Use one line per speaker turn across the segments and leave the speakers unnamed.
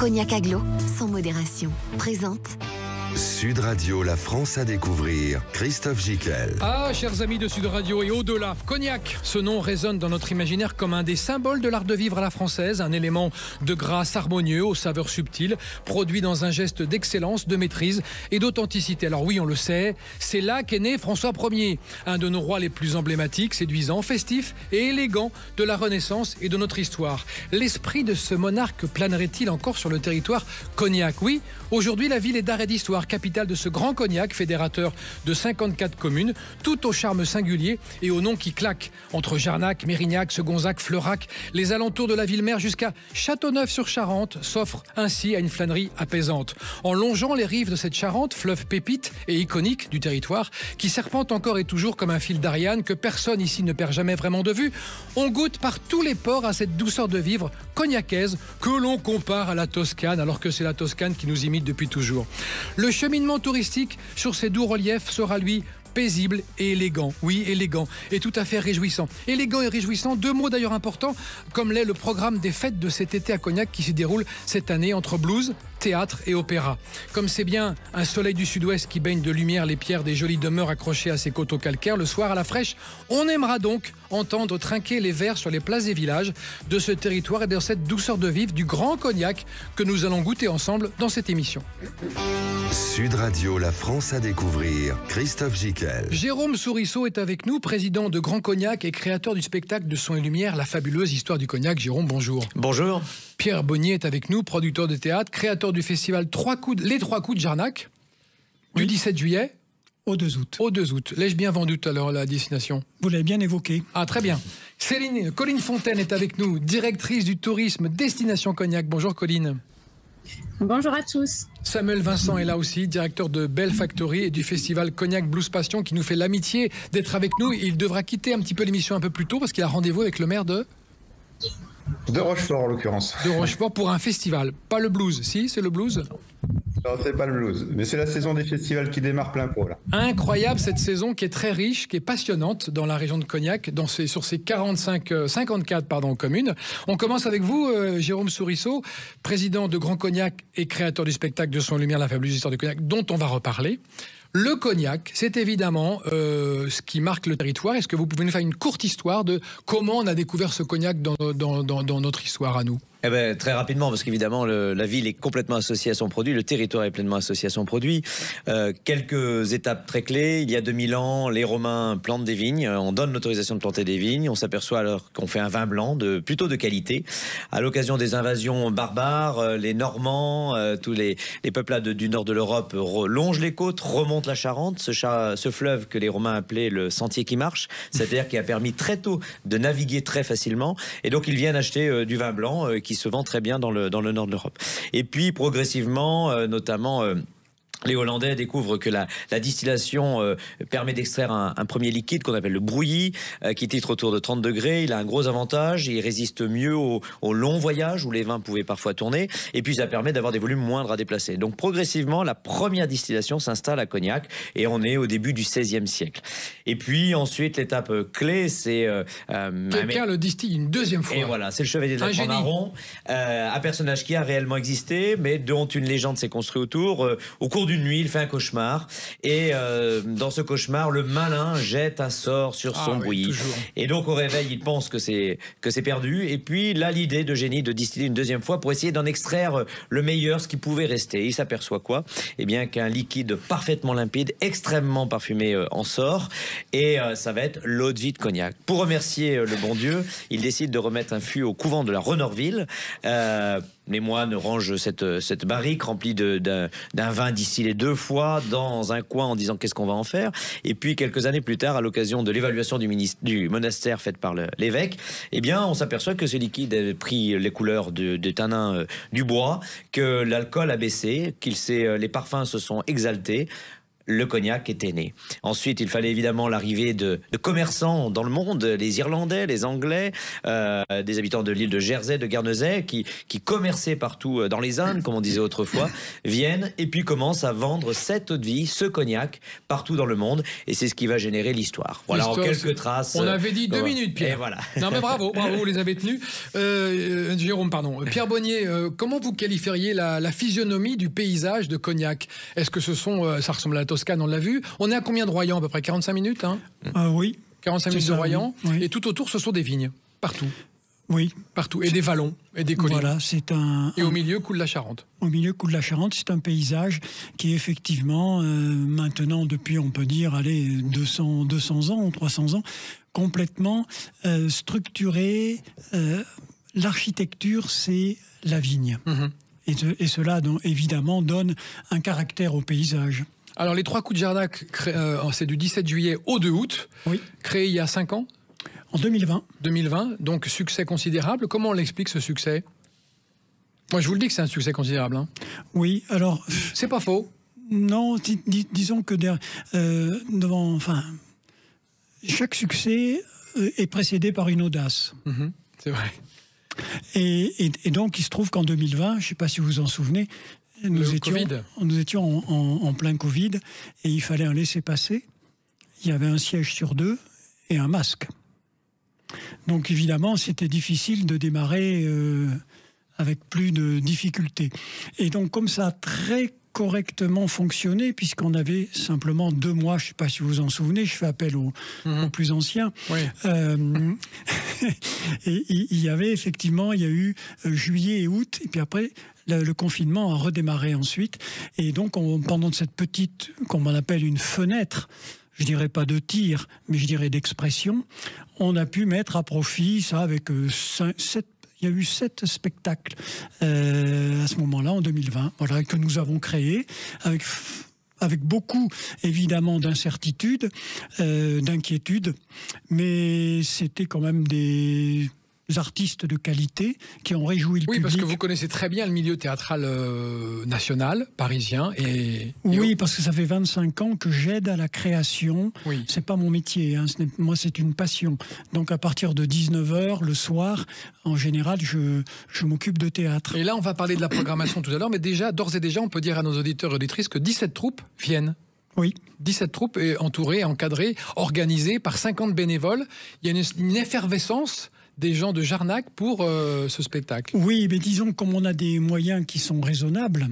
Cognac Aglo, sans modération, présente
Sud Radio, la France à découvrir. Christophe Gicquel.
Ah, chers amis de Sud Radio et au-delà, Cognac. Ce nom résonne dans notre imaginaire comme un des symboles de l'art de vivre à la française, un élément de grâce harmonieux aux saveurs subtiles, produit dans un geste d'excellence, de maîtrise et d'authenticité. Alors oui, on le sait, c'est là qu'est né François Ier, un de nos rois les plus emblématiques, séduisants, festifs et élégants de la Renaissance et de notre histoire. L'esprit de ce monarque planerait-il encore sur le territoire Cognac? Oui, aujourd'hui la ville est d'art et d'histoire, capitale de ce grand Cognac, fédérateur de 54 communes, tout au charme singulier et au nom qui claque. Entre Jarnac, Mérignac, Segonzac, Fleurac, les alentours de la ville-mère jusqu'à Châteauneuf-sur-Charente s'offrent ainsi à une flânerie apaisante. En longeant les rives de cette Charente, fleuve pépite et iconique du territoire, qui serpente encore et toujours comme un fil d'Ariane que personne ici ne perd jamais vraiment de vue, on goûte par tous les ports à cette douceur de vivre cognacaise que l'on compare à la Toscane, alors que c'est la Toscane qui nous imite depuis toujours. Le cheminement touristique sur ces doux reliefs sera, lui, paisible et élégant. Oui, élégant et tout à fait réjouissant. Élégant et réjouissant, deux mots d'ailleurs importants, comme l'est le programme des fêtes de cet été à Cognac qui s'y déroule cette année entre blues, théâtre et opéra. Comme c'est bien un soleil du sud-ouest qui baigne de lumière les pierres des jolies demeures accrochées à ses coteaux calcaires, le soir à la fraîche, on aimera donc entendre trinquer les verres sur les places des villages de ce territoire et de cette douceur de vivre du grand Cognac que nous allons goûter ensemble dans cette émission.
Sud Radio, la France à découvrir. Christophe Gicquel.
Jérôme Sourisseau est avec nous, président de Grand Cognac et créateur du spectacle de Son et Lumière, la fabuleuse histoire du Cognac. Jérôme, bonjour.
Bonjour.
Pierre Bonnier est avec nous, producteur de théâtre, créateur du festival Les Trois Coups de Jarnac, du 17 juillet
au 2 août.
Au 2 août. L'ai-je bien vendu tout à l'heure la destination?
Vous l'avez bien évoqué.
Ah, très bien. Colline Fontaine est avec nous, directrice du tourisme Destination Cognac. Bonjour Colline.
Bonjour à tous.
Samuel Vincent est là aussi, directeur de Belle Factory et du festival Cognac Blues Passion, qui nous fait l'amitié d'être avec nous. Il devra quitter un petit peu l'émission un peu plus tôt parce qu'il a rendez-vous avec le maire de
Rochefort en l'occurrence.
De Rochefort pour un festival. Pas le blues, si, c'est le blues?
Non, c'est pas le blues, mais c'est la saison des festivals qui démarre plein pot là.
Incroyable cette saison qui est très riche, qui est passionnante dans la région de Cognac, sur ces 54 communes. On commence avec vous, Jérôme Sourisseau, président de Grand Cognac et créateur du spectacle de Son et Lumière, la fabuleuse histoire du Cognac, dont on va reparler. Le Cognac, c'est évidemment ce qui marque le territoire. Est-ce que vous pouvez nous faire une courte histoire de comment on a découvert ce Cognac dans notre histoire à nous?
Eh ben, très rapidement, parce qu'évidemment, la ville est complètement associée à son produit, le territoire est pleinement associé à son produit. Quelques étapes très clés. Il y a 2000 ans, les Romains plantent des vignes. On donne l'autorisation de planter des vignes. On s'aperçoit alors qu'on fait un vin blanc plutôt de qualité. À l'occasion des invasions barbares, les Normands, tous les peuplades du nord de l'Europe longent les côtes, remontent la Charente, ce fleuve que les Romains appelaient le sentier qui marche, c'est-à-dire qui a permis très tôt de naviguer très facilement. Et donc, ils viennent acheter du vin blanc qui se vend très bien dans le nord de l'Europe. Et puis progressivement, notamment les Hollandais découvrent que la distillation permet d'extraire un premier liquide qu'on appelle le brouillis, qui titre autour de 30 degrés. Il a un gros avantage, il résiste mieux aux longs voyages où les vins pouvaient parfois tourner, et puis ça permet d'avoir des volumes moindres à déplacer. Donc progressivement, la première distillation s'installe à Cognac, et on est au début du XVIe siècle. Et puis ensuite, l'étape clé, c'est...
quelqu'un le distille une deuxième fois.
Et voilà, c'est le chevalier de la Croix-Marron, un personnage qui a réellement existé, mais dont une légende s'est construite autour. Au cours d'une nuit, il fait un cauchemar, et dans ce cauchemar, le malin jette un sort sur son brouillis. Toujours. Et donc au réveil, il pense que c'est perdu, et puis il a l'idée de génie de distiller une deuxième fois pour essayer d'en extraire le meilleur, ce qui pouvait rester. Il s'aperçoit quoi? Eh bien qu'un liquide parfaitement limpide, extrêmement parfumé en sort, et ça va être l'eau de vie de Cognac. Pour remercier le bon Dieu, il décide de remettre un fût au couvent de la Renorville. Les moines rangent cette barrique remplie d'un vin distillé 2 fois dans un coin en disant qu'est-ce qu'on va en faire. Et puis quelques années plus tard, à l'occasion de l'évaluation du monastère faite par l'évêque, eh bien on s'aperçoit que ce liquide a pris les couleurs de tanin du bois, que l'alcool a baissé, les parfums se sont exaltés. le cognac était né. Ensuite, il fallait évidemment l'arrivée de commerçants dans le monde, les Irlandais, les Anglais, des habitants de l'île de Jersey, de Guernesey, qui commerçaient partout dans les Indes, comme on disait autrefois, viennent et puis commencent à vendre cette eau de vie, ce cognac, partout dans le monde. Et c'est ce qui va générer l'histoire. Voilà, en quelques traces.
On avait dit 2 minutes, Pierre.
Et voilà.
Non mais bravo, vous les avez tenus. Jérôme, pardon. Pierre Bonnier, comment vous qualifieriez la physionomie du paysage de Cognac? Est-ce que ça ressemble à la Toscane, on l'a vu. On est à combien de Royan? À peu près 45 minutes, hein?
Oui.
45 minutes de Royan.
Oui.
Et tout autour, ce sont des vignes. Partout.
Oui.
Partout. Et des vallons. Et des collines.
Voilà,
Et au milieu, coule la Charente.
Au milieu, coule la Charente. C'est un paysage qui est effectivement, maintenant, depuis, on peut dire, 200 ans, 300 ans, complètement structuré. L'architecture, c'est la vigne. Et cela, évidemment, donne un caractère au paysage.
Alors, les 3 coups de Jarnac, c'est du 17 juillet au 2 août,
oui.
Créé il y a 5 ans.
En 2020.
2020, donc succès considérable. Comment on l'explique, ce succès? Moi, je vous le dis que c'est un succès considérable. Hein.
Oui, alors...
C'est pas faux.
Non, disons que chaque succès est précédé par une audace.
C'est vrai.
Et donc, il se trouve qu'en 2020, je ne sais pas si vous vous en souvenez, nous étions en plein Covid et il fallait un laissez-passer. Il y avait un siège sur 2 et un masque. Donc, évidemment, c'était difficile de démarrer avec plus de difficultés. Et donc, comme ça a très correctement fonctionné, puisqu'on avait simplement 2 mois, je ne sais pas si vous vous en souvenez, je fais appel aux plus anciens. Oui. Et il y a eu juillet et août, et puis après, le confinement a redémarré ensuite. Et donc, pendant cette petite, qu'on appelle une fenêtre, je dirais pas de tir, mais je dirais d'expression, on a pu mettre à profit ça avec 7. Il y a eu 7 spectacles à ce moment-là, en 2020, voilà, que nous avons créés avec beaucoup, évidemment, d'incertitudes, d'inquiétudes, mais c'était quand même des artistes de qualité qui ont réjoui le public. Oui,
parce que vous connaissez très bien le milieu théâtral national, parisien.
Oui, parce que ça fait 25 ans que j'aide à la création.
Oui.
C'est pas mon métier, hein. Moi c'est une passion. Donc à partir de 19h le soir, en général, je m'occupe de théâtre.
Et là, on va parler de la programmation tout à l'heure, mais d'ores et déjà, on peut dire à nos auditeurs et auditrices que 17 troupes viennent.
Oui.
17 troupes entourées, encadrées, organisées par 50 bénévoles. Il y a une effervescence des gens de Jarnac pour ce spectacle.
Oui, mais disons comme on a des moyens qui sont raisonnables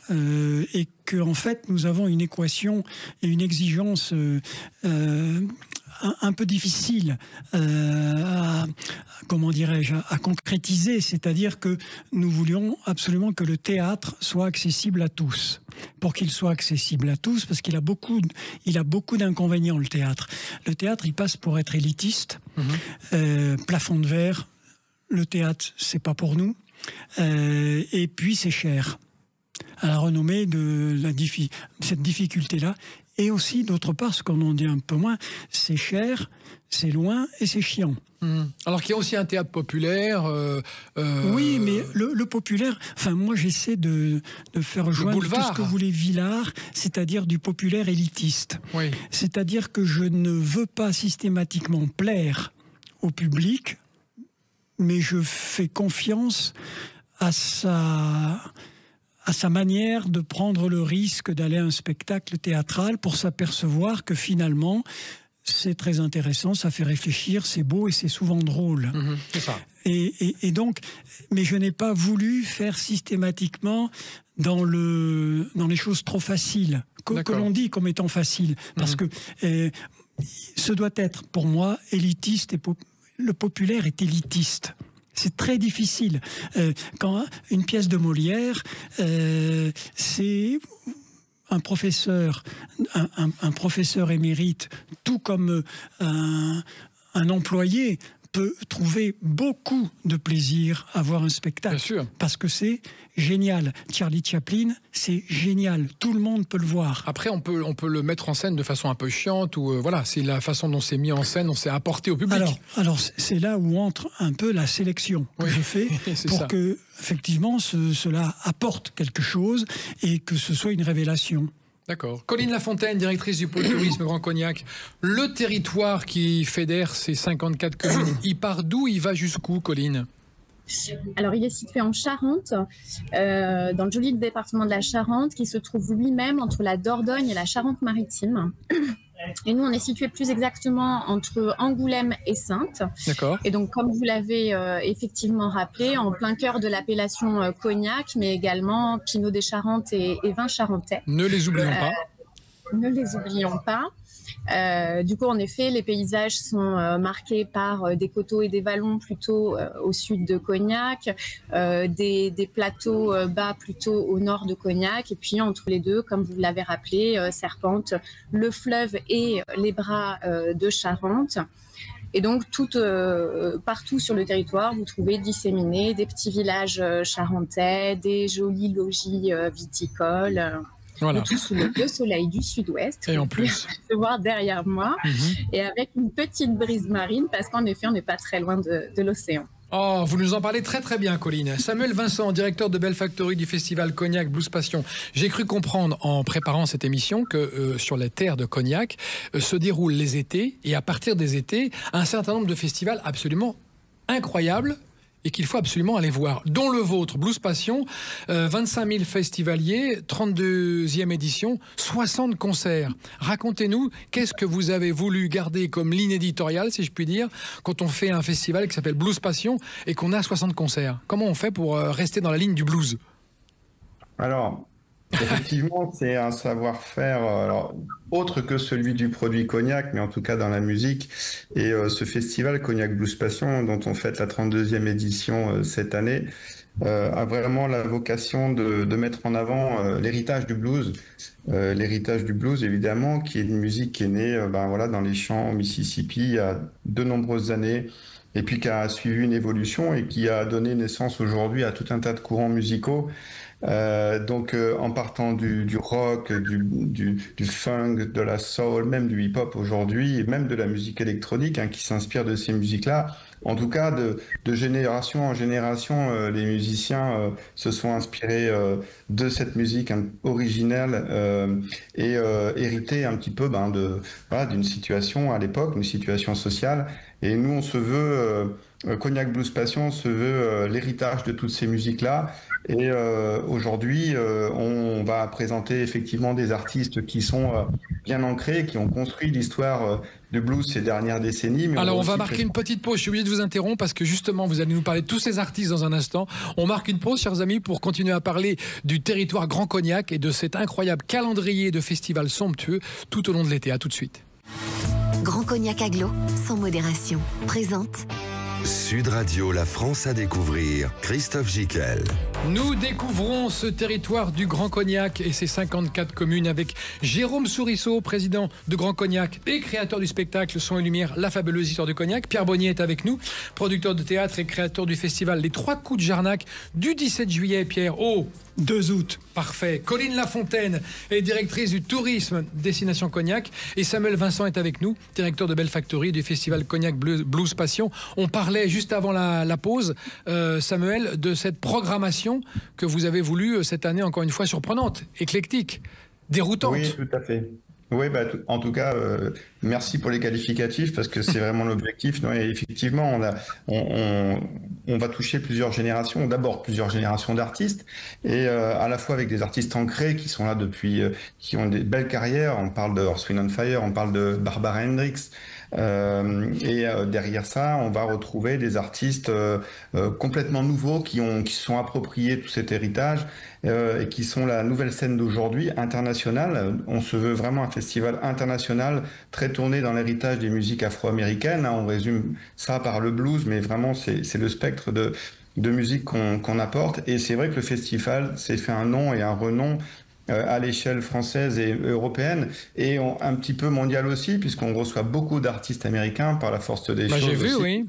et qu'en fait nous avons une équation et une exigence un peu difficile à concrétiser, c'est-à-dire que nous voulions absolument que le théâtre soit accessible à tous. Pour qu'il soit accessible à tous, parce qu'il a beaucoup d'inconvénients, le théâtre. Le théâtre, il passe pour être élitiste, plafond de verre, le théâtre, c'est pas pour nous, et puis c'est cher. À la renommée de cette difficulté-là. Et aussi, d'autre part, ce qu'on en dit un peu moins, c'est cher, c'est loin et c'est chiant.
Alors qu'il y a aussi un théâtre populaire.
Oui, mais le populaire, enfin moi j'essaie de faire joindre tout ce que voulait Villard, c'est-à-dire du populaire élitiste.
Oui.
C'est-à-dire que je ne veux pas systématiquement plaire au public, mais je fais confiance à sa manière de prendre le risque d'aller à un spectacle théâtral pour s'apercevoir que finalement, c'est très intéressant, ça fait réfléchir, c'est beau et c'est souvent drôle.
C'est ça.
Et donc, mais je n'ai pas voulu faire systématiquement dans les choses trop faciles, que l'on dit comme étant faciles. Parce que ce doit être, pour moi, élitiste et le populaire est élitiste. C'est très difficile. Quand une pièce de Molière, c'est un professeur émérite, tout comme un employé peut trouver beaucoup de plaisir à voir un spectacle.
Bien sûr.
Parce que c'est génial. Charlie Chaplin, c'est génial. Tout le monde peut le voir.
Après, on peut le mettre en scène de façon un peu chiante, ou voilà, c'est la façon dont c'est mis en scène, on s'est apporté au public.
Alors c'est là où entre un peu la sélection que je fais pour que, effectivement, cela apporte quelque chose et que ce soit une révélation.
D'accord. Colline Lafontaine, directrice du pôle tourisme Grand Cognac. Le territoire qui fédère ces 54 communes, il part d'où, il va jusqu'où, Colline ?
Alors, il est situé en Charente, dans le joli département de la Charente, qui se trouve lui-même entre la Dordogne et la Charente-Maritime. Et nous, on est situé plus exactement entre Angoulême et Saintes.
D'accord.
Et donc, comme vous l'avez effectivement rappelé, en plein cœur de l'appellation Cognac, mais également Pinot des Charentes et vin charentais.
Ne les oublions pas.
Ne les oublions pas. Du coup, en effet, les paysages sont marqués par des coteaux et des vallons plutôt au sud de Cognac, des plateaux bas plutôt au nord de Cognac, et puis entre les deux, comme vous l'avez rappelé, serpente le fleuve et les bras de Charente. Et donc, partout sur le territoire, vous trouvez disséminés des petits villages charentais, des jolis logis viticoles.
Voilà.
Tout sous le soleil du sud-ouest.
Et en plus,
se voir derrière moi, et avec une petite brise marine, parce qu'en effet, on n'est pas très loin de l'océan.
Oh, vous nous en parlez très très bien, Colline. Samuel Vincent, directeur de Belle Factory du festival Cognac Blues Passion. J'ai cru comprendre en préparant cette émission que sur les terres de Cognac se déroulent les étés, et à partir des étés, un certain nombre de festivals absolument incroyables et qu'il faut absolument aller voir, dont le vôtre, Blues Passion, 25 000 festivaliers, 32e édition, 60 concerts. Racontez-nous, qu'est-ce que vous avez voulu garder comme ligne éditoriale, si je puis dire, quand on fait un festival qui s'appelle Blues Passion et qu'on a 60 concerts? Comment on fait pour rester dans la ligne du blues?
Alors, effectivement, c'est un savoir-faire autre que celui du produit Cognac, mais en tout cas dans la musique. Et ce festival Cognac Blues Passion, dont on fête la 32e édition cette année, a vraiment la vocation de mettre en avant l'héritage du blues. L'héritage du blues, évidemment, qui est une musique qui est née dans les champs au Mississippi il y a de nombreuses années, et puis qui a suivi une évolution et qui a donné naissance aujourd'hui à tout un tas de courants musicaux. En partant du rock, du funk, de la soul, même du hip-hop aujourd'hui, et même de la musique électronique qui s'inspire de ces musiques-là. En tout cas, de génération en génération, les musiciens se sont inspirés de cette musique originelle et héritée un petit peu d'une situation à l'époque, une situation sociale. Et nous, on se veut, Cognac Blues Passion se veut l'héritage de toutes ces musiques-là. Et aujourd'hui, on va présenter effectivement des artistes qui sont bien ancrés, qui ont construit l'histoire du blues ces dernières décennies. Mais
alors on va marquer une petite pause, je suis obligé de vous interrompre parce que justement vous allez nous parler de tous ces artistes dans un instant. On marque une pause, chers amis, pour continuer à parler du territoire Grand Cognac et de cet incroyable calendrier de festivals somptueux tout au long de l'été. À tout de suite.
Grand Cognac Aglo, sans modération, présente
Sud Radio, la France à découvrir. Christophe Gicquel.
Nous découvrons ce territoire du Grand Cognac et ses 54 communes avec Jérôme Sourisseau, président de Grand Cognac et créateur du spectacle Son et Lumière, la fabuleuse histoire du Cognac. Pierre Bonnier est avec nous, producteur de théâtre et créateur du festival Les Trois Coups de Jarnac du 17 juillet, Pierre, au
2 août.
Parfait. Colline Lafontaine est directrice du tourisme Destination Cognac et Samuel Vincent est avec nous, directeur de Belle Factory du festival Cognac Blues Passion. On parlait juste avant la pause, Samuel, de cette programmation que vous avez voulu cette année, encore une fois, surprenante, éclectique, déroutante.
Oui, tout à fait. Oui, en tout cas, merci pour les qualificatifs parce que c'est vraiment l'objectif. Et effectivement, on va toucher plusieurs générations. D'abord, plusieurs générations d'artistes et à la fois avec des artistes ancrés qui sont là depuis, qui ont des belles carrières. On parle de Earth, Wind & Fire, on parle de Barbara Hendricks. Derrière ça, on va retrouver des artistes complètement nouveaux qui se sont appropriés tout cet héritage et qui sont la nouvelle scène d'aujourd'hui, internationale. On se veut vraiment un festival international très tourné dans l'héritage des musiques afro-américaines. On résume ça par le blues, mais vraiment c'est le spectre de musique qu'on apporte. Et c'est vrai que le festival s'est fait un nom et un renom à l'échelle française et européenne et un petit peu mondiale aussi, puisqu'on reçoit beaucoup d'artistes américains par la force des choses.
J'ai vu, oui.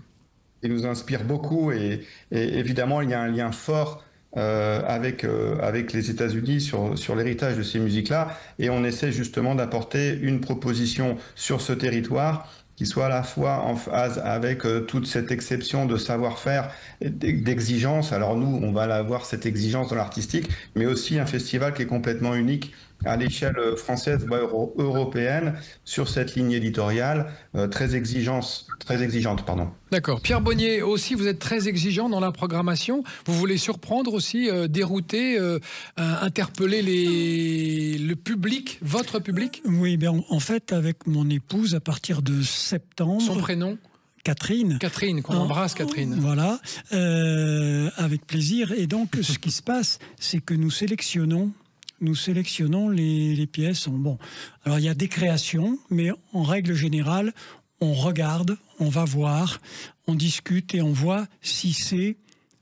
Ils nous inspirent beaucoup et évidemment, il y a un lien fort avec les États-Unis sur l'héritage de ces musiques-là et on essaie justement d'apporter une proposition sur ce territoire qui soit à la fois en phase avec toute cette exception de savoir-faire, d'exigence. Alors nous, on va avoir cette exigence dans l'artistique, mais aussi un festival qui est complètement unique à l'échelle française, voire européenne, sur cette ligne éditoriale très exigeante.
D'accord. Pierre Bonnier, aussi, vous êtes très exigeant dans la programmation. Vous voulez surprendre aussi, dérouter, interpeller le public, votre public?
Oui, bien, en fait, avec mon épouse, à partir de septembre...
Son prénom?
Catherine.
Catherine, qu'on embrasse, Catherine.
Voilà, avec plaisir. Et donc, ce qui se passe, c'est que nous sélectionnons les pièces. Bon, alors, il y a des créations, mais en règle générale, on regarde, on va voir, on discute et on voit si c'est...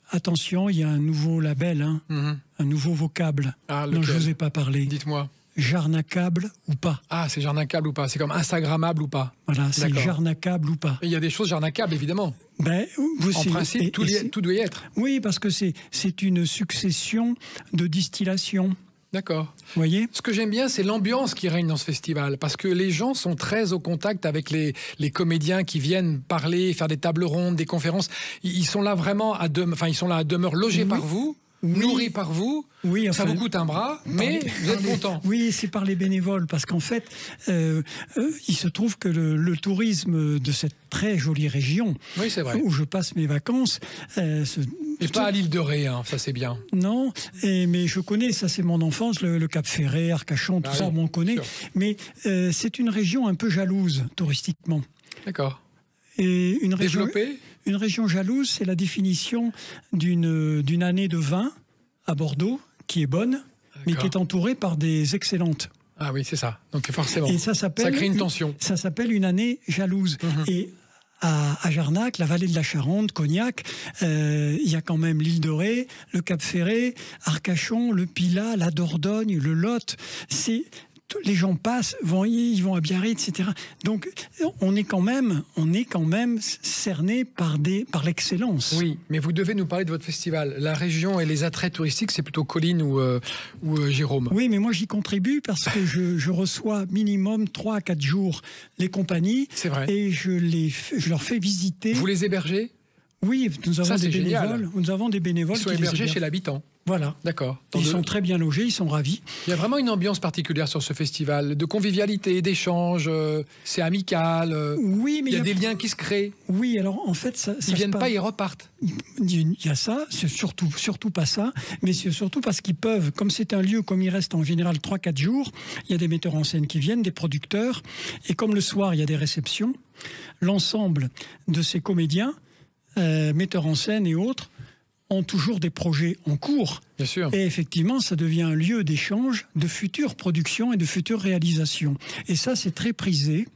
Attention, il y a un nouveau label, un nouveau vocable dont je ne vous ai pas parlé.
Dites-moi.
Jarnacable ou pas.
Ah, c'est jarnacable ou pas. C'est comme instagrammable ou pas.
Voilà, c'est jarnacable ou pas.
Il y a des choses jarnacables, évidemment.
Ben,
en principe, tout doit y être.
Oui, parce que c'est une succession de distillations.
D'accord.
Vous voyez ?
Ce que j'aime bien, c'est l'ambiance qui règne dans ce festival, parce que les gens sont très au contact avec les comédiens qui viennent parler, faire des tables rondes, des conférences. Ils sont là vraiment ils sont là à demeure, logés par vous, nourris par vous.
Oui, enfin,
ça vous coûte un bras, mais vous êtes content.
Oui, c'est par les bénévoles, parce qu'en fait, il se trouve que le tourisme de cette très jolie région,
oui, c'est vrai,
où je passe mes vacances...
et pas à l'île de Ré, ça c'est bien.
Non, mais je connais, ça c'est mon enfance, le Cap Ferret, Arcachon, tout ça, on connaît. Sûr. Mais c'est une région un peu jalouse, touristiquement.
D'accord.
Et une
région
jalouse, c'est la définition d'une année de vin à Bordeaux, qui est bonne, mais qui est entourée par des excellentes.
Ah oui, c'est ça. Donc forcément,
et ça crée
une tension.
Ça s'appelle une année jalouse. Et à Jarnac, la vallée de la Charente, Cognac, il y a quand même l'île de Ré, le Cap Ferret, Arcachon, le Pilat, la Dordogne, le Lot. Les gens passent, ils vont à Biarritz, etc. Donc, on est quand même cerné par l'excellence.
Oui, mais vous devez nous parler de votre festival. La région et les attraits touristiques, c'est plutôt Colline ou Jérôme.
Oui, mais moi j'y contribue parce que je reçois minimum 3 à 4 jours les compagnies.
C'est vrai.
Et je leur fais visiter.
Vous les hébergez ? Oui,
nous avons des bénévoles. Nous avons des bénévoles
qui sont hébergés chez l'habitant.
Voilà.
D'accord.
Ils sont très bien logés, ils sont ravis.
Il y a vraiment une ambiance particulière sur ce festival, de convivialité, d'échange, c'est amical.
Oui, mais
il y a des liens qui se créent.
Oui, alors en fait,
ils viennent pas, ils repartent.
Il y a ça, c'est surtout pas ça, mais c'est surtout parce qu'ils peuvent, comme c'est un lieu, comme il reste en général 3-4 jours, il y a des metteurs en scène qui viennent, des producteurs, et comme le soir il y a des réceptions, l'ensemble de ces comédiens, metteurs en scène et autres, ont toujours des projets en cours.
Bien sûr.
Et effectivement, ça devient un lieu d'échange de futures productions et de futures réalisations. Et ça, c'est très prisé.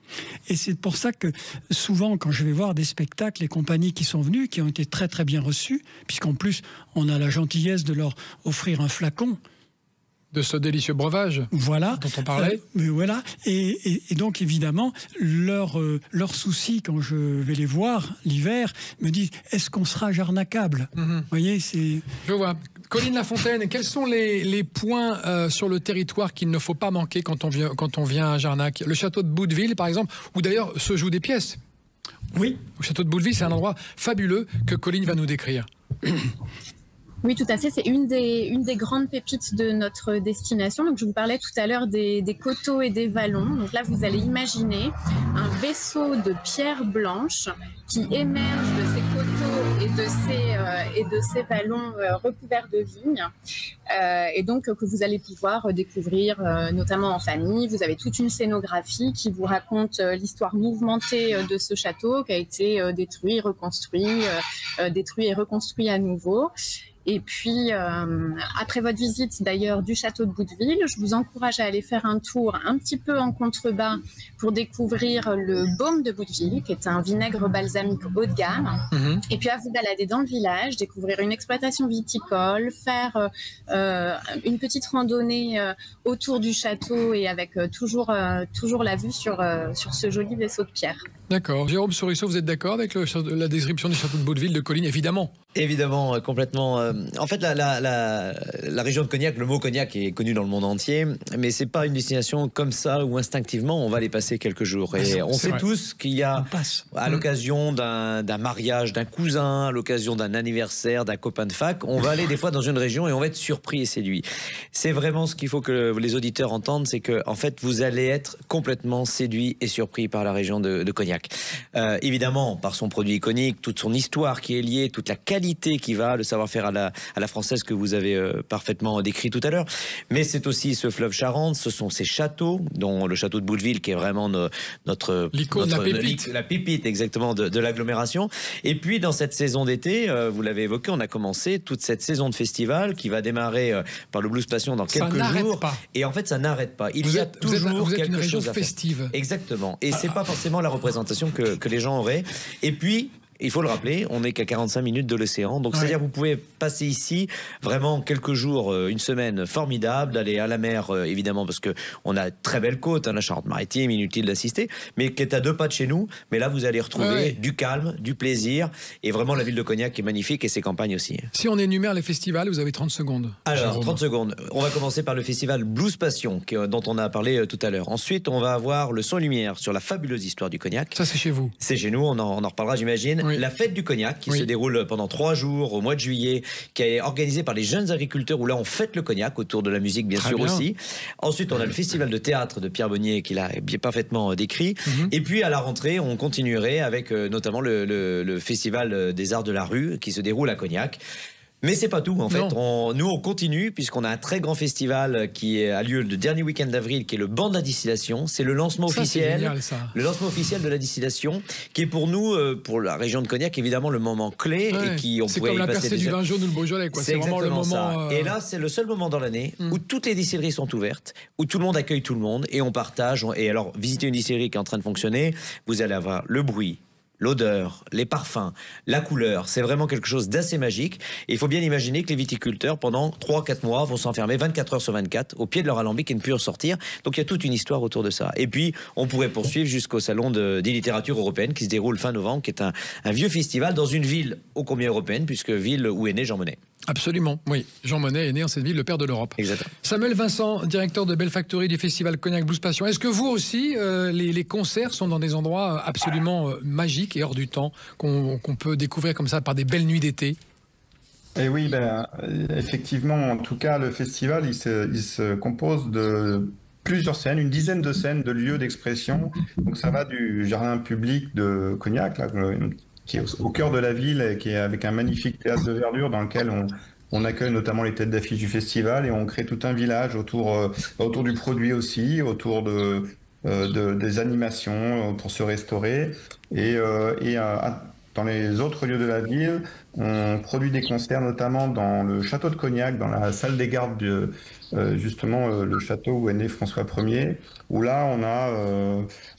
Et c'est pour ça que souvent, quand je vais voir des spectacles, les compagnies qui sont venues, qui ont été très très bien reçues, puisqu'en plus, on a la gentillesse de leur offrir un flacon
de ce délicieux breuvage,
voilà,
dont on parlait.
Voilà. Et donc, évidemment, leur souci, quand je vais les voir l'hiver, me disent, est-ce qu'on sera jarnacable ? Vous voyez, c'est...
Je vois. Colline Lafontaine, quels sont les points sur le territoire qu'il ne faut pas manquer quand on vient à Jarnac ? Le château de Bouteville, par exemple, où d'ailleurs se jouent des pièces.
Oui.
Le château de Bouteville, c'est un endroit fabuleux que Colline va nous décrire.
Oui, tout à fait. C'est une des grandes pépites de notre destination. Donc, je vous parlais tout à l'heure des coteaux et des vallons. Donc là, vous allez imaginer un vaisseau de pierre blanche qui émerge de ces coteaux et de ces vallons recouverts de vignes. Et donc, que vous allez pouvoir découvrir, notamment en famille. Vous avez toute une scénographie qui vous raconte l'histoire mouvementée de ce château qui a été détruit, reconstruit, détruit et reconstruit à nouveau. Et puis, après votre visite d'ailleurs du château de Bouteville, je vous encourage à aller faire un tour un petit peu en contrebas pour découvrir le baume de Bouteville, qui est un vinaigre balsamique haut de gamme. Et puis à vous balader dans le village, découvrir une exploitation viticole, faire une petite randonnée autour du château et avec toujours la vue sur ce joli vaisseau de pierre.
D'accord. Jérôme Sourisseau, vous êtes d'accord avec la description du château de Baudeville de Colline? Évidemment.
Évidemment, complètement. En fait, la région de Cognac, le mot Cognac est connu dans le monde entier, mais c'est pas une destination comme ça où instinctivement on va aller passer quelques jours. Et on sait tous qu'il y a, à l'occasion d'un mariage d'un cousin, à l'occasion d'un anniversaire d'un copain de fac, on va aller des fois dans une région et on va être surpris et séduit. C'est vraiment ce qu'il faut que les auditeurs entendent, c'est que en fait vous allez être complètement séduit et surpris par la région de Cognac. Évidemment, par son produit iconique, toute son histoire qui est liée, toute la qualité qui va, le savoir-faire à la française que vous avez parfaitement décrit tout à l'heure. Mais c'est aussi ce fleuve Charente, ce sont ces châteaux, dont le château de Baudeville qui est vraiment
l'icône,
la pépite exactement de l'agglomération. Et puis dans cette saison d'été, vous l'avez évoqué, on a commencé toute cette saison de festival qui va démarrer par le Blues Passion dans quelques jours.
Pas.
Et en fait, ça n'arrête pas.
Vous êtes une région festive.
Exactement. Et c'est pas forcément la représentation que les gens auraient. Et puis, il faut le rappeler, on n'est qu'à 45 minutes de l'océan. Donc, c'est-à-dire vous pouvez passer ici vraiment quelques jours, une semaine formidable, d'aller à la mer, évidemment, parce qu'on a très belle côte, la Charente-Maritime, inutile d'assister, mais qui est à 2 pas de chez nous. Mais là, vous allez retrouver du calme, du plaisir, et vraiment la ville de Cognac est magnifique et ses campagnes aussi.
Si on énumère les festivals, vous avez 30 secondes.
Alors,
Jérôme.
30 secondes. On va commencer par le festival Blues Passion, dont on a parlé tout à l'heure. Ensuite, on va avoir le son et lumière sur la fabuleuse histoire du Cognac.
Ça, c'est chez vous.
C'est chez nous, on en reparlera, j'imagine. Oui. La fête du Cognac, qui se déroule pendant 3 jours au mois de juillet, qui est organisée par les jeunes agriculteurs, où là, on fête le cognac, autour de la musique, bien sûr, aussi. Ensuite, on a le festival de théâtre de Pierre Bonnier, qui l'a bien parfaitement décrit. Et puis, à la rentrée, on continuerait avec notamment le festival des arts de la rue, qui se déroule à Cognac. Mais c'est pas tout, en fait. Nous, on continue, puisqu'on a un très grand festival qui a lieu le dernier week-end d'avril, qui est le banc de la distillation. C'est le lancement officiel.
Génial, ça.
Le lancement officiel de la distillation, qui est pour nous, pour la région de Cognac, évidemment, le moment clé.
Ouais.
Et qui,
c'est comme la percée du vin jaune ou le Beaujolais, quoi.
C'est
vraiment le moment.
Et là, c'est le seul moment dans l'année où toutes les distilleries sont ouvertes, où tout le monde accueille tout le monde et on partage. Et alors, visiter une distillerie qui est en train de fonctionner, vous allez avoir le bruit, l'odeur, les parfums, la couleur, c'est vraiment quelque chose d'assez magique. Et il faut bien imaginer que les viticulteurs, pendant 3-4 mois, vont s'enfermer 24 heures sur 24 au pied de leur alambic et ne plus en sortir. Donc il y a toute une histoire autour de ça. Et puis, on pourrait poursuivre jusqu'au salon des littératures européennes qui se déroule fin novembre, qui est un vieux festival dans une ville ô combien européenne, puisque ville où est né Jean Monnet.
Absolument, oui. Jean Monnet est né en cette ville, le père de l'Europe.
Exactement.
Samuel Vincent, directeur de Belle Factory du festival Cognac Blues Passion. Est-ce que vous aussi, les concerts sont dans des endroits absolument magiques et hors du temps, qu'on peut découvrir comme ça par des belles nuits d'été?
Et oui, effectivement, en tout cas, le festival, il se compose de plusieurs scènes, une dizaine de scènes, de lieux d'expression. Donc ça va du jardin public de Cognac, là, qui est au cœur de la ville et qui est avec un magnifique théâtre de verdure dans lequel on accueille notamment les têtes d'affiche du festival et on crée tout un village autour du produit aussi, autour des animations pour se restaurer. Et dans les autres lieux de la ville, on produit des concerts notamment dans le château de Cognac, dans la salle des gardes justement le château où est né François Ier, où là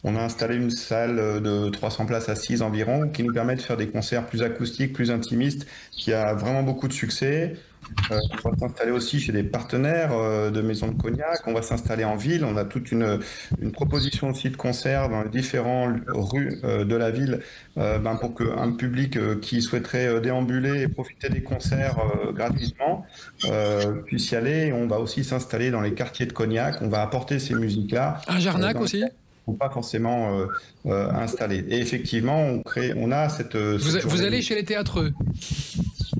on a installé une salle de 300 places assises environ qui nous permet de faire des concerts plus acoustiques, plus intimistes, qui a vraiment beaucoup de succès. On va s'installer aussi chez des partenaires de maisons de Cognac, on va s'installer en ville, on a toute une proposition aussi de concerts dans les différentes rues de la ville pour qu'un public qui souhaiterait déambuler et profiter des concerts gratuitement puisse y aller. On va aussi s'installer dans les quartiers de Cognac, on va apporter ces musiques-là.
À Jarnac aussi
pas forcément installés. Et effectivement, on a cette...
Vous allez chez les théâtreux?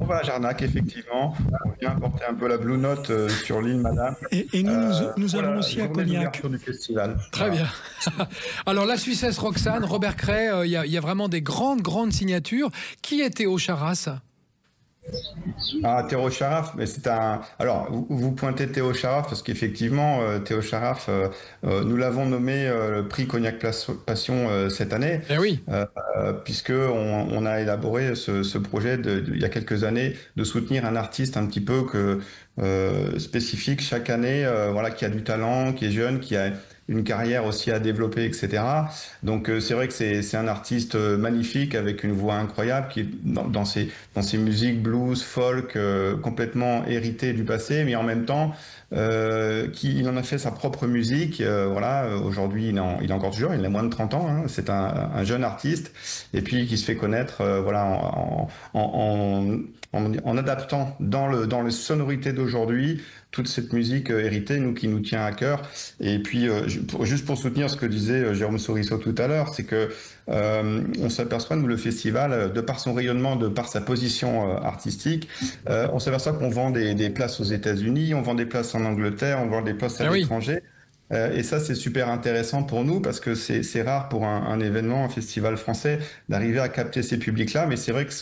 On va à Jarnac, effectivement. On vient apporter un peu la Blue Note sur l'île Madame.
Et nous allons aussi à Cognac.
Du festival.
Très bien. Alors, la Suissesse Roxane, Robert Cray, il y a vraiment des grandes signatures. Qui est Théo Charras?
Théo Charaf, mais c'est un... Alors, vous pointez Théo Charaf parce qu'effectivement, Théo Charaf, nous l'avons nommé le prix Cognac Passion cette année.
Eh oui.
Puisqu'on a élaboré ce projet il y a quelques années de soutenir un artiste un petit peu spécifique chaque année, voilà, qui a du talent, qui est jeune, qui a une carrière aussi à développer, etc. Donc c'est vrai que c'est un artiste magnifique avec une voix incroyable qui dans ses musiques blues, folk, complètement héritées du passé, mais en même temps il en a fait sa propre musique. Voilà, aujourd'hui il est encore jeune, il a moins de 30 ans. Hein, c'est un jeune artiste et puis qui se fait connaître, voilà, en adaptant dans les sonorités d'aujourd'hui toute cette musique héritée, qui nous tient à cœur. Et puis, juste pour soutenir ce que disait Jérôme Souriceau tout à l'heure, c'est que on s'aperçoit, nous, le festival, de par son rayonnement, de par sa position artistique, on s'aperçoit qu'on vend des places aux États-Unis, on vend des places en Angleterre, on vend des places à l'étranger. Et ça, c'est super intéressant pour nous parce que c'est rare pour un événement, un festival français, d'arriver à capter ces publics-là. Mais c'est vrai que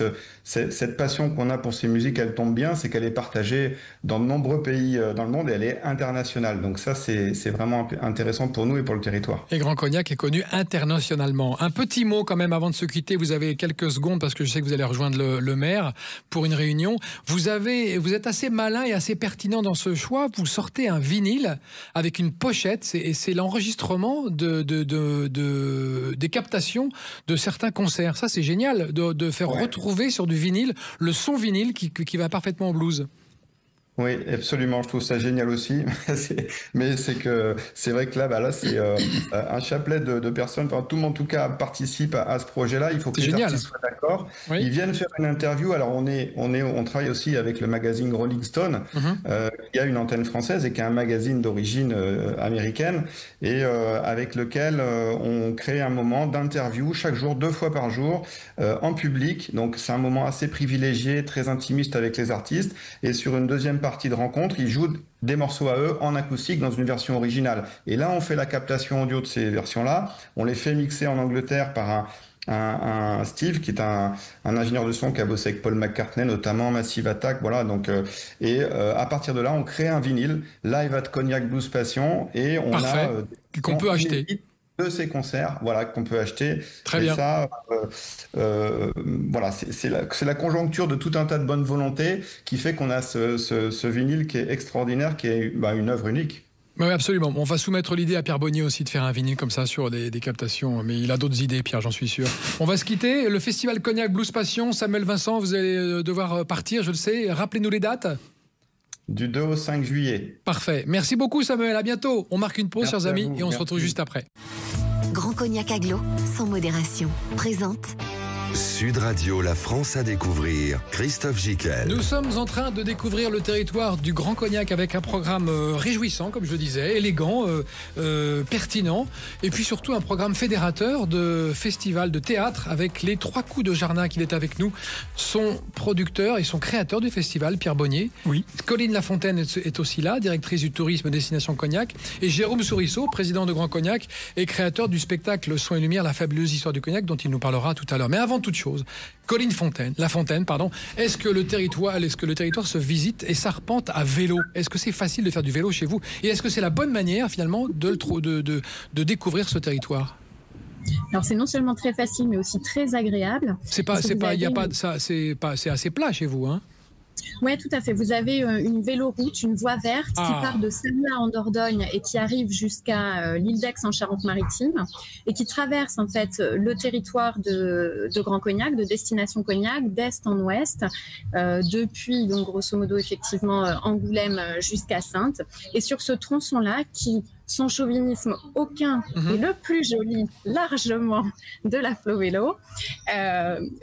cette passion qu'on a pour ces musiques, elle tombe bien, c'est qu'elle est partagée dans de nombreux pays dans le monde et elle est internationale. Donc ça, c'est vraiment intéressant pour nous et pour le territoire. Et
Grand Cognac est connu internationalement. Un petit mot quand même avant de se quitter. Vous avez quelques secondes parce que je sais que vous allez rejoindre le maire pour une réunion. Vous êtes assez malin et assez pertinent dans ce choix. Vous sortez un vinyle avec une pochette. C'est l'enregistrement des captations de certains concerts. Ça, c'est génial de faire retrouver sur du vinyle le son vinyle qui va parfaitement au blues.
Oui, absolument. Je trouve ça génial aussi. Mais c'est vrai que là, c'est un chapelet de personnes. Enfin, tout le monde, en tout cas, participe à ce projet-là. Il faut que les artistes soient d'accord. Oui. Ils viennent faire une interview. Alors, on travaille aussi avec le magazine Rolling Stone, qui a une antenne française et qui est un magazine d'origine américaine, et avec lequel on crée un moment d'interview chaque jour, 2 fois par jour, en public. Donc, c'est un moment assez privilégié, très intimiste avec les artistes. Et sur une deuxième partie de rencontre, ils jouent des morceaux à eux en acoustique dans une version originale. Et là, on fait la captation audio de ces versions-là. On les fait mixer en Angleterre par un Steve, qui est un ingénieur de son qui a bossé avec Paul McCartney, notamment Massive Attack. Voilà, donc, à partir de là, on crée un vinyle, Live at Cognac Blues Passion, et on a
qu'on peut acheter
de ces concerts, voilà, qu'on peut acheter.
Très bien.
Ça, voilà, c'est la conjoncture de tout un tas de bonnes volontés qui fait qu'on a ce vinyle qui est extraordinaire, qui est une œuvre unique.
Oui, absolument. On va soumettre l'idée à Pierre Bonnier aussi de faire un vinyle comme ça sur des captations, mais il a d'autres idées, Pierre, j'en suis sûr. On va se quitter. Le festival Cognac Blues Passion, Samuel Vincent, vous allez devoir partir, je le sais. Rappelez-nous les dates.
Du 2 au 5 juillet.
Parfait. Merci beaucoup, Samuel. À bientôt. On marque une pause, chers amis, et on se retrouve juste après.
Grand Cognac Aglo, sans modération, présente
Sud Radio, la France à découvrir. Christophe Gicquel.
Nous sommes en train de découvrir le territoire du Grand Cognac avec un programme réjouissant, comme je le disais, élégant, pertinent, et puis surtout un programme fédérateur de festival de théâtre avec les 3 coups de Jarnac. Il est avec nous, son producteur et son créateur du festival, Pierre Bonnier.
Oui.
Colline Lafontaine est aussi là, directrice du tourisme Destination Cognac, et Jérôme Souriceau, président de Grand Cognac et créateur du spectacle Son et Lumière, la fabuleuse histoire du cognac, dont il nous parlera tout à l'heure. Mais avant toute chose, Colline Lafontaine, est-ce que le territoire se visite et s'arpente à vélo? Est-ce que c'est facile de faire du vélo chez vous? Et est-ce que c'est la bonne manière finalement de découvrir ce territoire?
Alors c'est non seulement très facile, mais aussi très agréable.
C'est assez plat chez vous, hein?
Oui, tout à fait. Vous avez une véloroute, une voie verte qui part de Sanna en Dordogne et qui arrive jusqu'à l'île d'Aix en Charente-Maritime et qui traverse en fait le territoire de Grand Cognac, de Destination Cognac, d'est en ouest, depuis donc grosso modo effectivement Angoulême jusqu'à Saintes. Et sur ce tronçon-là qui, sans chauvinisme aucun, est le plus joli, largement, de la Flo-Vélo.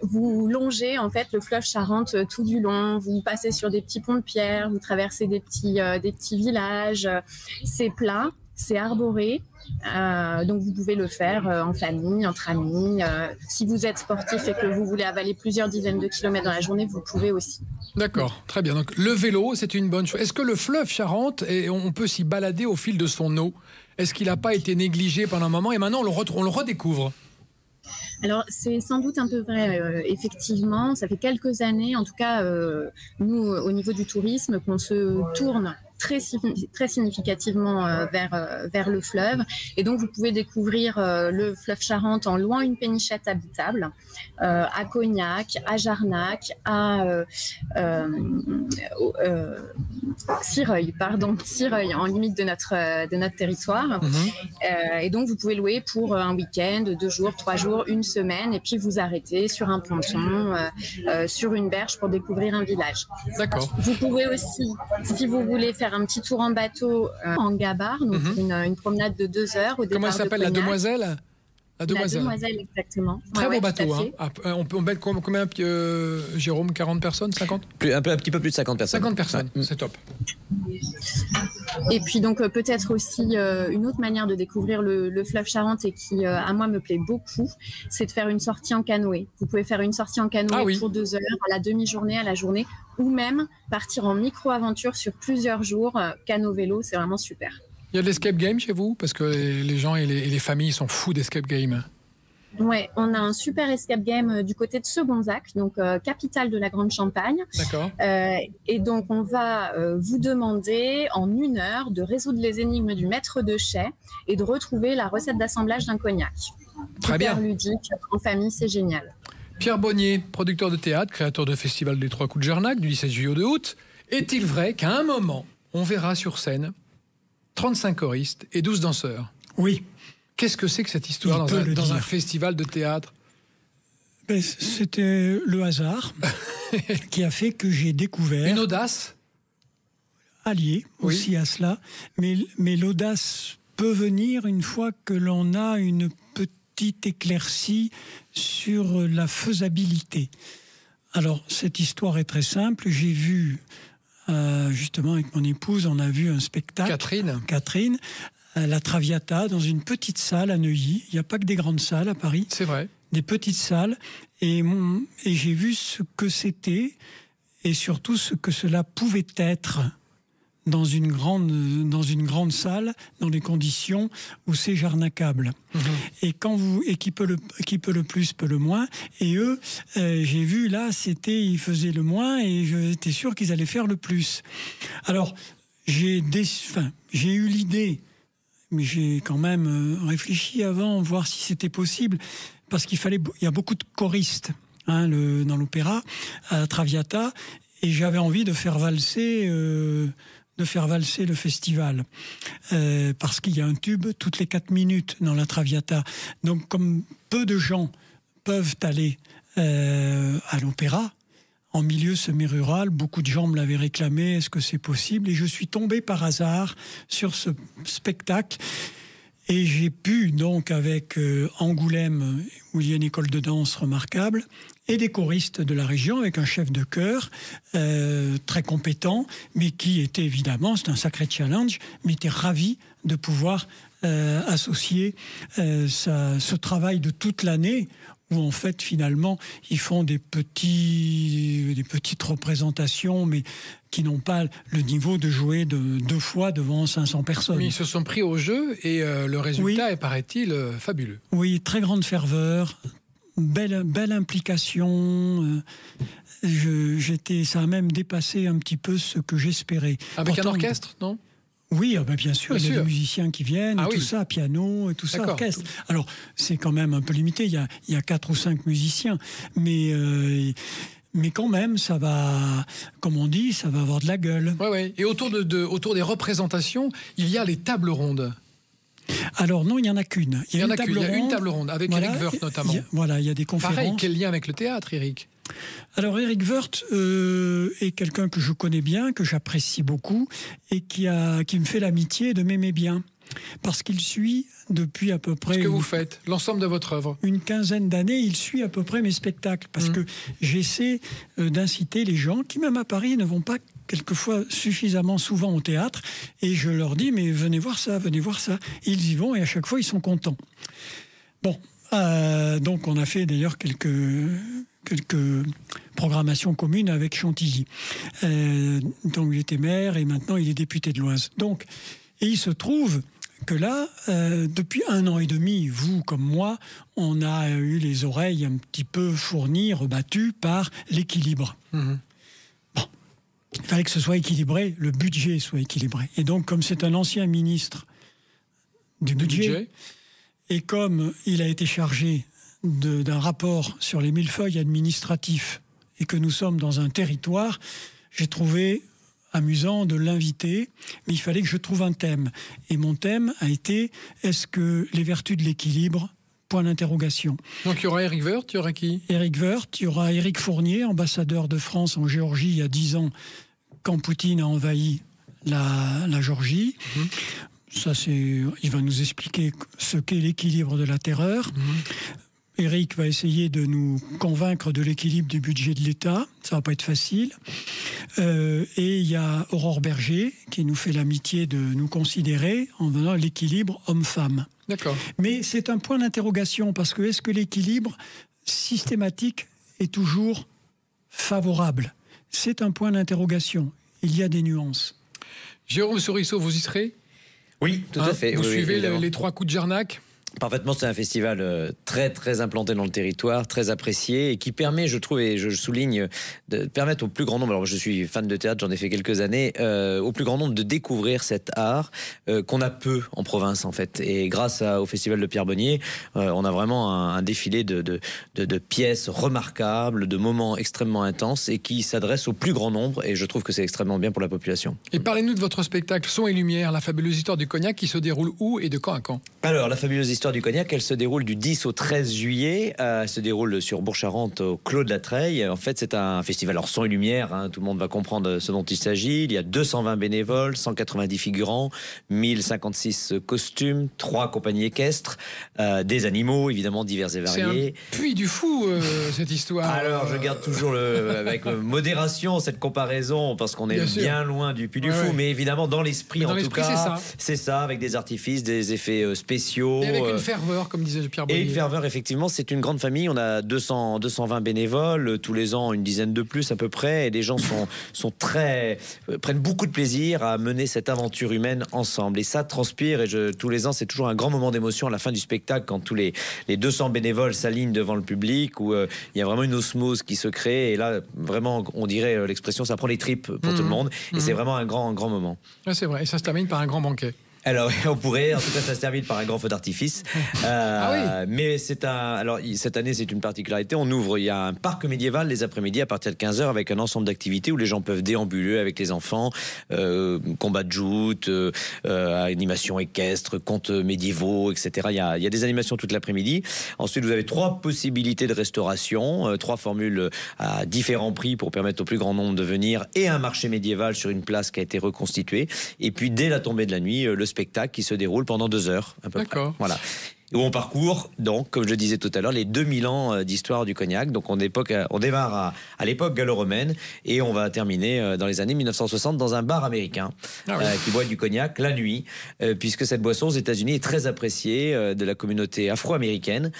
Vous longez en fait le fleuve Charente tout du long, vous passez sur des petits ponts de pierre, vous traversez des petits villages, c'est plat, c'est arboré, donc vous pouvez le faire en famille, entre amis. Si vous êtes sportif et que vous voulez avaler plusieurs dizaines de kilomètres dans la journée, vous pouvez aussi.
D'accord, très bien. Donc le vélo, c'est une bonne chose. Est-ce que le fleuve Charente, on peut s'y balader au fil de son eau? Est-ce qu'il n'a pas été négligé pendant un moment et maintenant on le redécouvre?
Alors, c'est sans doute un peu vrai, effectivement. Ça fait quelques années, en tout cas, nous, au niveau du tourisme, qu'on se tourne très significativement vers le fleuve. Et donc, vous pouvez découvrir le fleuve Charente en louant une pénichette habitable à Cognac, à Jarnac, à Sireuil, en limite de notre territoire. Et donc, vous pouvez louer pour un week-end, 2 jours, 3 jours, 1 semaine, et puis vous arrêter sur un ponton, sur une berge pour découvrir un village.
D'accord.
Vous pouvez aussi, si vous voulez, faire un petit tour en bateau en gabarre, donc une promenade de 2 heures au départ.
Comment elle s'appelle, la Demoiselle?
La Demoiselle, exactement.
Très beau bateau.
Hein.
On peut mettre combien, Jérôme? 40 personnes, 50?
Un petit peu plus de 50 personnes.
50 personnes, c'est top.
Et puis donc peut-être aussi une autre manière de découvrir le fleuve Charente et qui à moi me plaît beaucoup, c'est de faire une sortie en canoë. Vous pouvez faire une sortie en canoë pour 2 heures, à la demi-journée, à la journée, ou même partir en micro-aventure sur plusieurs jours, canot-vélo, c'est vraiment super.
Il y a de l'escape game chez vous? Parce que les gens et les familles sont fous d'escape game.
Ouais, on a un super escape game du côté de Segonzac, donc capitale de la Grande Champagne.
D'accord.
Et donc on va vous demander en 1 heure de résoudre les énigmes du maître de chais et de retrouver la recette d'assemblage d'un cognac.
Très bien.
Super ludique, en famille, c'est génial.
Pierre Bonnier, producteur de théâtre, créateur de Festival des 3 coups de Jarnac du 17 juillet au 2 août. Est-il vrai qu'à un moment, on verra sur scène 35 choristes et 12 danseurs?
Oui.
Qu'est-ce que c'est que cette histoire dans un festival de théâtre?
C'était le hasard qui a fait que j'ai découvert...
Une audace
alliée aussi à cela. Mais l'audace peut venir une fois que l'on a une petite éclaircie sur la faisabilité. Alors, cette histoire est très simple. J'ai vu... justement avec mon épouse, on a vu un spectacle. Catherine, à la Traviata, dans une petite salle à Neuilly. Il n'y a pas que des grandes salles à Paris.
C'est vrai.
Des petites salles. Et j'ai vu ce que c'était et surtout ce que cela pouvait être dans une grande salle, dans les conditions où c'est jarnacable. Et qui peut le plus, peut le moins. Et eux, j'ai vu là, ils faisaient le moins et j'étais sûr qu'ils allaient faire le plus. Alors, j'ai eu l'idée, mais j'ai quand même réfléchi avant, voir si c'était possible, parce il y a beaucoup de choristes dans l'opéra, à la Traviata, et j'avais envie de faire valser le festival, parce qu'il y a un tube toutes les 4 minutes dans la Traviata. Donc, comme peu de gens peuvent aller à l'opéra, en milieu semi-rural, beaucoup de gens me l'avaient réclamé, est-ce que c'est possible? Et je suis tombé par hasard sur ce spectacle. Et j'ai pu, donc, avec Angoulême, où il y a une école de danse remarquable, et des choristes de la région, avec un chef de chœur très compétent, mais qui était évidemment, c'est un sacré challenge, mais était ravi de pouvoir associer ce travail de toute l'année, où en fait, finalement, ils font des petites représentations, mais qui n'ont pas le niveau de jouer 2 fois devant 500 personnes.
Mais ils se sont pris au jeu et le résultat est, paraît-il, fabuleux. Oui,
très grande ferveur, belle implication. Ça a même dépassé un petit peu ce que j'espérais.
Avec un orchestre, non ?
Oui, bien sûr, il y a des musiciens qui viennent, tout ça, piano, et tout ça, orchestre. Alors, c'est quand même un peu limité, il y a 4 ou 5 musiciens, mais quand même, ça va, comme on dit, ça va avoir de la gueule.
Oui. Et autour des représentations, il y a les tables rondes.
Alors non, il n'y en a qu'une.
Il y a une table ronde, avec Eric Woerth notamment.
Il y a des conférences.
Pareil, quel lien avec le théâtre, Eric ?
Alors Eric Woerth est quelqu'un que je connais bien, que j'apprécie beaucoup, et qui me fait l'amitié de m'aimer bien. Parce qu'il suit depuis à peu près...
Ce que vous faites, l'ensemble de votre œuvre.
Une quinzaine d'années, il suit à peu près mes spectacles. Parce que j'essaie d'inciter les gens qui, même à Paris, ne vont pas quelquefois suffisamment souvent au théâtre. Et je leur dis, mais venez voir ça, venez voir ça. Ils y vont et à chaque fois, ils sont contents. Bon, donc on a fait d'ailleurs quelques programmations communes avec Chantilly. Donc j'étais maire et maintenant il est député de l'Oise. Donc, et il se trouve que là, depuis 1 an et demi, vous comme moi, on a eu les oreilles un petit peu fournies, rebattues par l'équilibre. Bon, Il fallait que ce soit équilibré, le budget soit équilibré. Et donc, comme c'est un ancien ministre du budget, et comme il a été chargé d'un rapport sur les millefeuilles administratifs et que nous sommes dans un territoire, j'ai trouvé amusant de l'inviter, mais il fallait que je trouve un thème. Et mon thème a été « Est-ce que les vertus de l'équilibre ?» Point d'interrogation.
Donc il y aura Éric Woerth, il y aura qui? Éric
Woerth, il y aura Éric Fournier, ambassadeur de France en Géorgie il y a 10 ans, quand Poutine a envahi la Géorgie. Ça, il va nous expliquer ce qu'est l'équilibre de la terreur. Éric va essayer de nous convaincre de l'équilibre du budget de l'État. Ça va pas être facile. Et il y a Aurore Berger qui nous fait l'amitié de nous considérer en donnant l'équilibre homme-femme.
D'accord.
Mais c'est un point d'interrogation parce que est-ce que l'équilibre systématique est toujours favorable? C'est un point d'interrogation. Il y a des nuances.
Jérôme Sorisseau, vous y serez?
Oui, tout à fait.
Vous suivez
évidemment.
les 3 coups de Jarnac?
Parfaitement, c'est un festival très très implanté dans le territoire, très apprécié et qui permet, je trouve, et je souligne, de permettre au plus grand nombre, alors je suis fan de théâtre, j'en ai fait quelques années, au plus grand nombre de découvrir cet art qu'on a peu en province en fait. Et grâce au festival de Pierre Bonnier, on a vraiment un défilé de pièces remarquables, de moments extrêmement intenses et qui s'adressent au plus grand nombre et je trouve que c'est extrêmement bien pour la population.
Et parlez-nous de votre spectacle Son et Lumière, la fabuleuse histoire du Cognac qui se déroule où et de quand à quand? Alors, la fabuleuse histoire du Cognac, elle se déroule du 10 au 13 juillet. Elle se déroule sur Bourg-Charentes, au Clos de la Treille. En fait, c'est un festival hors son et lumière. Hein, tout le monde va comprendre ce dont il s'agit. Il y a 220 bénévoles, 190 figurants, 1056 costumes, 3 compagnies équestres, des animaux, évidemment, divers et variés. C'est un puits du fou, cette histoire.
Alors, je garde toujours avec modération cette comparaison, parce qu'on est bien loin du puits du fou. Mais évidemment, dans l'esprit, en tout cas, c'est ça, avec des artifices, des effets spéciaux.
Et avec une ferveur, comme disait Pierre Bonnier.
Et une ferveur, effectivement, c'est une grande famille. On a 220 bénévoles, tous les ans une dizaine de plus à peu près. Et les gens prennent beaucoup de plaisir à mener cette aventure humaine ensemble. Et ça transpire. Et tous les ans, c'est toujours un grand moment d'émotion à la fin du spectacle, quand tous les 200 bénévoles s'alignent devant le public, où il y a vraiment une osmose qui se crée. Et là, vraiment, on dirait l'expression, ça prend les tripes pour tout le monde. Et c'est vraiment un grand moment.
Ouais, c'est vrai. Et ça se termine par un grand banquet.
Alors, on pourrait, en tout cas, ça se termine par un grand feu d'artifice. Mais alors, cette année, c'est une particularité. On ouvre, il y a un parc médiéval les après-midi à partir de 15h avec un ensemble d'activités où les gens peuvent déambuler avec les enfants, combat de joutes, animation équestre, contes médiévaux, etc. Il y a des animations toute l'après-midi. Ensuite, vous avez 3 possibilités de restauration, 3 formules à différents prix pour permettre au plus grand nombre de venir, et un marché médiéval sur une place qui a été reconstituée. Et puis, dès la tombée de la nuit, le spectacle qui se déroule pendant 2 heures à peu près. Voilà. Où on parcourt, donc, comme je disais tout à l'heure, les 2000 ans d'histoire du cognac. Donc on démarre à l'époque gallo-romaine et on va terminer dans les années 1960 dans un bar américain qui boit du cognac la nuit, puisque cette boisson aux États-Unis est très appréciée de la communauté afro-américaine,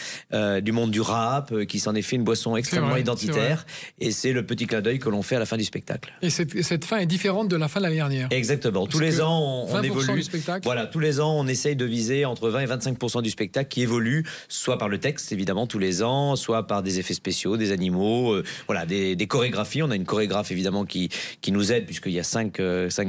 du monde du rap, qui s'en est fait une boisson extrêmement identitaire. Et c'est le petit clin d'œil que l'on fait à la fin du spectacle.
Et cette fin est différente de la fin de l'année dernière.
Exactement. Tous les ans, on évolue.
Du spectacle.
Voilà, tous les ans, on essaye de viser entre 20 et 25% du spectacle qui évolue, soit par le texte, évidemment, tous les ans, soit par des effets spéciaux, des animaux, voilà, des chorégraphies. On a une chorégraphe, évidemment, qui nous aide, puisqu'il y a 5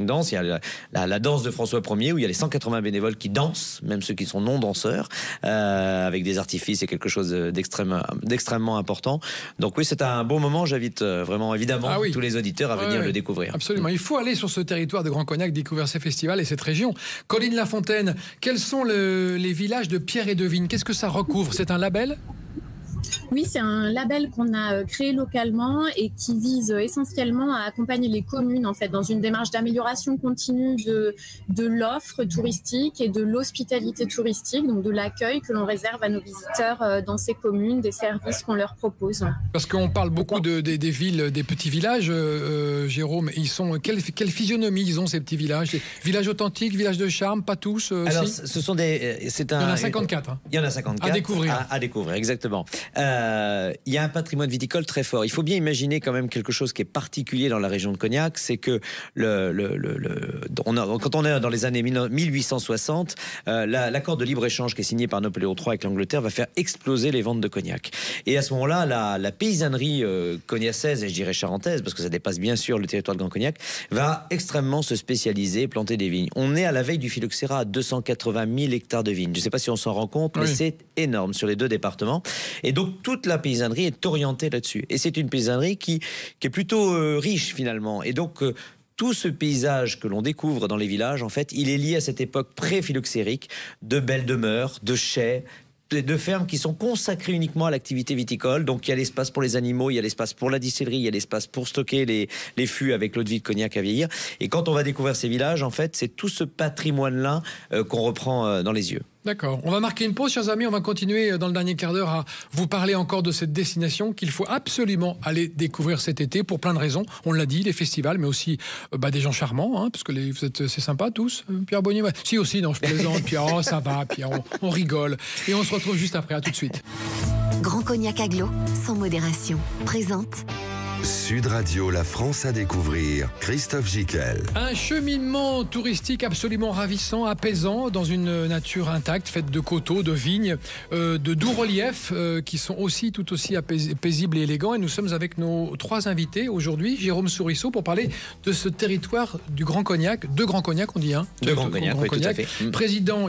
danses. Il y a la danse de François Ier, où il y a les 180 bénévoles qui dansent, même ceux qui sont non-danseurs, avec des artifices. C'est quelque chose d'extrêmement important. Donc oui, c'est un bon moment. J'invite vraiment, évidemment, tous les auditeurs à venir le découvrir.
Absolument. Il faut aller sur ce territoire de Grand Cognac, découvrir ces festivals et cette région. Colline Lafontaine, quels sont les villages de Pierre et de Vigne? Qu'est-ce que ça recouvre? C'est un label?
Oui, c'est un label qu'on a créé localement et qui vise essentiellement à accompagner les communes en fait dans une démarche d'amélioration continue de l'offre touristique et de l'hospitalité touristique, donc de l'accueil que l'on réserve à nos visiteurs dans ces communes, des services qu'on leur propose.
Parce qu'on parle beaucoup des villes, des petits villages, Jérôme. Quelle physionomie ils ont, ces petits villages? Villages authentiques, villages de charme, pas tous?
Alors, ce sont il y en
a 54.
Il y en a 54.
À découvrir.
À découvrir, exactement. il y a un patrimoine viticole très fort. Il faut bien imaginer quand même quelque chose qui est particulier dans la région de Cognac, c'est que quand on est dans les années 1860, l'accord de libre-échange qui est signé par Napoléon III avec l'Angleterre va faire exploser les ventes de cognac. Et à ce moment-là, la paysannerie cognacaise, et je dirais charentaise, parce que ça dépasse bien sûr le territoire de Grand Cognac, va extrêmement se spécialiser, planter des vignes. On est à la veille du phylloxéra à 280 000 hectares de vignes. Je ne sais pas si on s'en rend compte, mais c'est énorme sur les 2 départements. Et donc, toute la paysannerie est orientée là-dessus. Et c'est une paysannerie qui est plutôt riche, finalement. Et donc, tout ce paysage que l'on découvre dans les villages, en fait, il est lié à cette époque pré-phylloxérique de belles demeures, de chais, de fermes qui sont consacrées uniquement à l'activité viticole. Donc il y a l'espace pour les animaux, il y a l'espace pour la distillerie, il y a l'espace pour stocker les fûts avec l'eau de vie de cognac à vieillir. Et quand on va découvrir ces villages, en fait, c'est tout ce patrimoine-là qu'on reprend dans les yeux.
D'accord. On va marquer une pause, chers amis. On va continuer dans le dernier quart d'heure à vous parler encore de cette destination qu'il faut absolument aller découvrir cet été pour plein de raisons. On l'a dit, les festivals, mais aussi des gens charmants, hein, parce que c'est sympa tous. Pierre Bonnier, si aussi, non, je plaisante. Pierre, oh, ça va, Pierre, on rigole. Et on se retrouve juste après. À tout de suite.
Grand Cognac Aglo, sans modération, présente
Sud Radio, la France à découvrir, Christophe Gicquel.
Un cheminement touristique absolument ravissant, apaisant, dans une nature intacte, faite de coteaux, de vignes, de doux reliefs qui sont tout aussi paisibles et élégants. Et nous sommes avec nos 3 invités aujourd'hui. Jérôme Sourisseau pour parler de ce territoire du Grand Cognac. De Grand Cognac, on dit, hein?
De Grand Cognac, oui, tout à fait.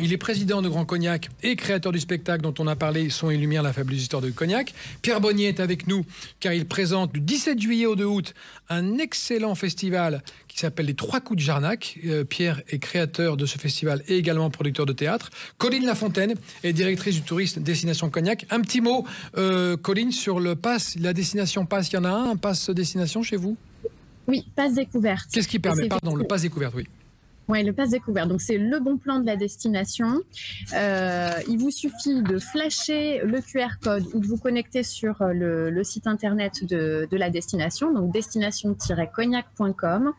Il est président de Grand Cognac et créateur du spectacle dont on a parlé, Son et Lumière, la fabuleuse histoire de Cognac. Pierre Bonnier est avec nous car il présente du 17 juillet au 2 août un excellent festival qui s'appelle les 3 coups de Jarnac. Pierre est créateur de ce festival et également producteur de théâtre. Colline Lafontaine est directrice du tourisme Destination Cognac. Un petit mot, Colline, sur le pass, la destination pass. Il y en a un pass destination chez vous?
Oui, pass découverte.
Qu'est-ce qui permet? Pardon, le pass découverte, oui.
Oui, le pass découverte. Donc, c'est le bon plan de la destination. Il vous suffit de flasher le QR code ou de vous connecter sur le site internet de la destination, donc destination-cognac.com.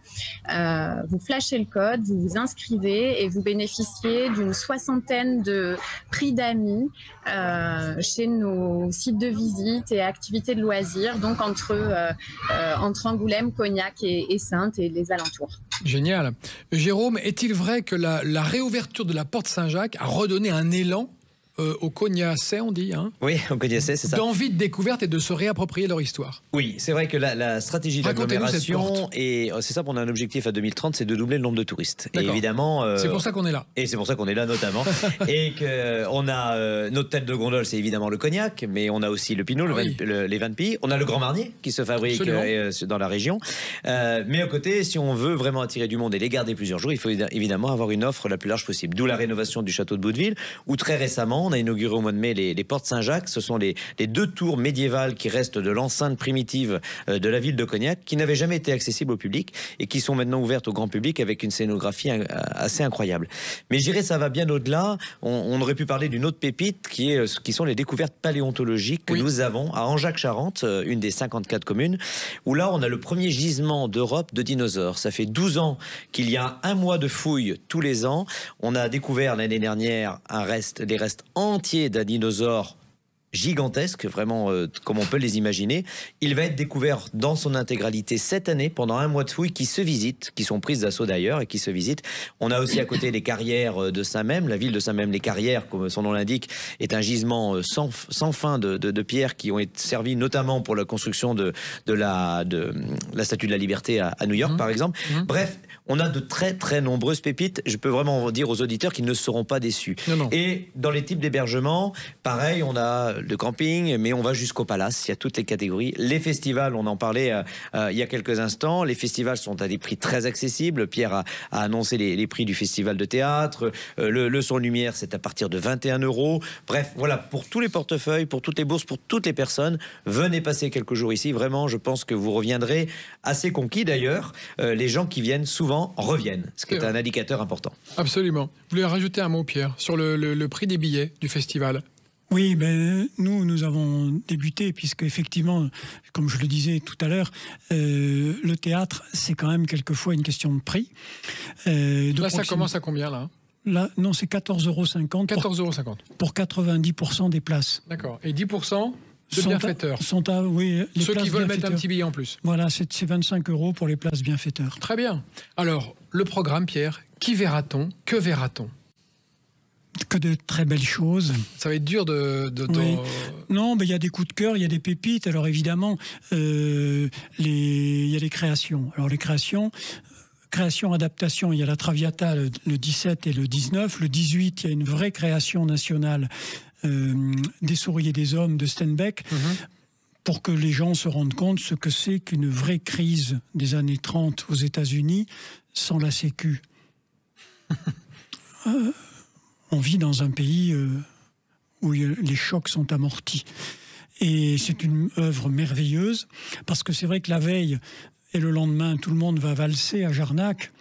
Vous flashez le code, vous vous inscrivez et vous bénéficiez d'une 60aine de prix d'amis chez nos sites de visite et activités de loisirs, donc entre Angoulême, Cognac et Saintes et les alentours.
Génial. Jérôme, est-il vrai que la réouverture de la Porte Saint-Jacques a redonné un élan aux Cognacais, on dit, hein?
Oui, aux Cognacais, c'est ça.
D'envie de découverte et de se réapproprier leur histoire.
Oui, c'est vrai que la stratégie d'agglomération, et c'est ça, on a un objectif à 2030, c'est de doubler le nombre de touristes. Et évidemment,
c'est pour ça qu'on est là.
Et c'est pour ça qu'on est là notamment. Et qu'on a notre tête de gondole, c'est évidemment le cognac, mais on a aussi le pinot, les vins de Pille. On a le Grand Marnier qui se fabrique dans la région. Mais à côté, si on veut vraiment attirer du monde et les garder plusieurs jours, il faut évidemment avoir une offre la plus large possible. D'où la rénovation du château de Bouteville, où très récemment, on a inauguré au mois de mai les portes Saint-Jacques. Ce sont les 2 tours médiévales qui restent de l'enceinte primitive de la ville de Cognac, qui n'avaient jamais été accessibles au public et qui sont maintenant ouvertes au grand public avec une scénographie assez incroyable. Mais je dirais ça va bien au-delà. On aurait pu parler d'une autre pépite qui sont les découvertes paléontologiques que nous avons à Angeac-Charente, une des 54 communes, où là on a le premier gisement d'Europe de dinosaures. Ça fait 12 ans qu'il y a un mois de fouilles tous les ans. On a découvert l'année dernière des restes entiers d'un dinosaure gigantesque, vraiment comme on peut les imaginer. Il va être découvert dans son intégralité cette année pendant un mois de fouilles qui se visitent, qui sont prises d'assaut d'ailleurs et qui se visitent. On a aussi à côté les carrières de Saint-Même, la ville de Saint-Même. Les carrières, comme son nom l'indique, est un gisement sans fin de pierres qui ont été servies notamment pour la construction de la Statue de la Liberté à New York par exemple. Bref, on a de très très nombreuses pépites. Je peux vraiment dire aux auditeurs qu'ils ne seront pas déçus. Non. Et dans les types d'hébergement, pareil, on a le camping, mais on va jusqu'au palace. Il y a toutes les catégories. Les festivals, on en parlait il y a quelques instants. Les festivals sont à des prix très accessibles. Pierre a annoncé les prix du festival de théâtre. Le Son Lumière, c'est à partir de 21 €. Bref, voilà, pour tous les portefeuilles, pour toutes les bourses, pour toutes les personnes, venez passer quelques jours ici. Vraiment, je pense que vous reviendrez assez conquis d'ailleurs. Les gens qui viennent souvent reviennent, ce qui est un indicateur important.
Absolument. Vous voulez rajouter un mot, Pierre, sur le prix des billets du festival?
Oui, mais nous avons débuté, puisque effectivement, comme je le disais tout à l'heure, le théâtre, c'est quand même quelquefois une question de prix.
Là, ça commence à combien, là?
Là, non, c'est 14,50 €.
14,50 €
pour 90% des places.
D'accord. Et 10% De bienfaiteurs.
Oui,
ceux qui veulent mettre un petit billet en plus.
Voilà, c'est 25 € pour les places bienfaiteurs.
Très bien. Alors, le programme, Pierre, qui verra-t-on? Que verra-t-on?
Que de très belles choses.
Ça va être dur
Oui. Non, mais il y a des coups de cœur, il y a des pépites. Alors évidemment, il y a les créations. Alors les création, adaptation, il y a la Traviata le 17 et le 19. Le 18, il y a une vraie création nationale des souris et des hommes de Steinbeck, pour que les gens se rendent compte ce que c'est qu'une vraie crise des années 30 aux États-Unis sans la Sécu. On vit dans un pays où les chocs sont amortis. Et c'est une œuvre merveilleuse, parce que c'est vrai que la veille et le lendemain, tout le monde va valser à Jarnac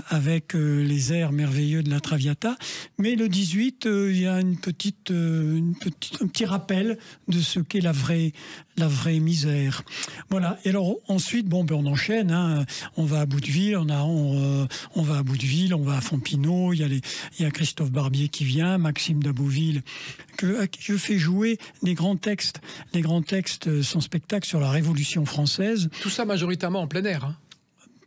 avec les airs merveilleux de la Traviata. Mais le 18, il y a un petit rappel de ce qu'est la vraie misère. Voilà. Et alors ensuite, on enchaîne. Hein. On va à Bouteville, on va à Bouteville, on va à Fontpinault. Il y a Christophe Barbier qui vient, Maxime d'Abouville, à qui je fais jouer des grands textes. Les grands textes, son spectacle sur la Révolution française.
Tout ça majoritairement en plein air. Hein.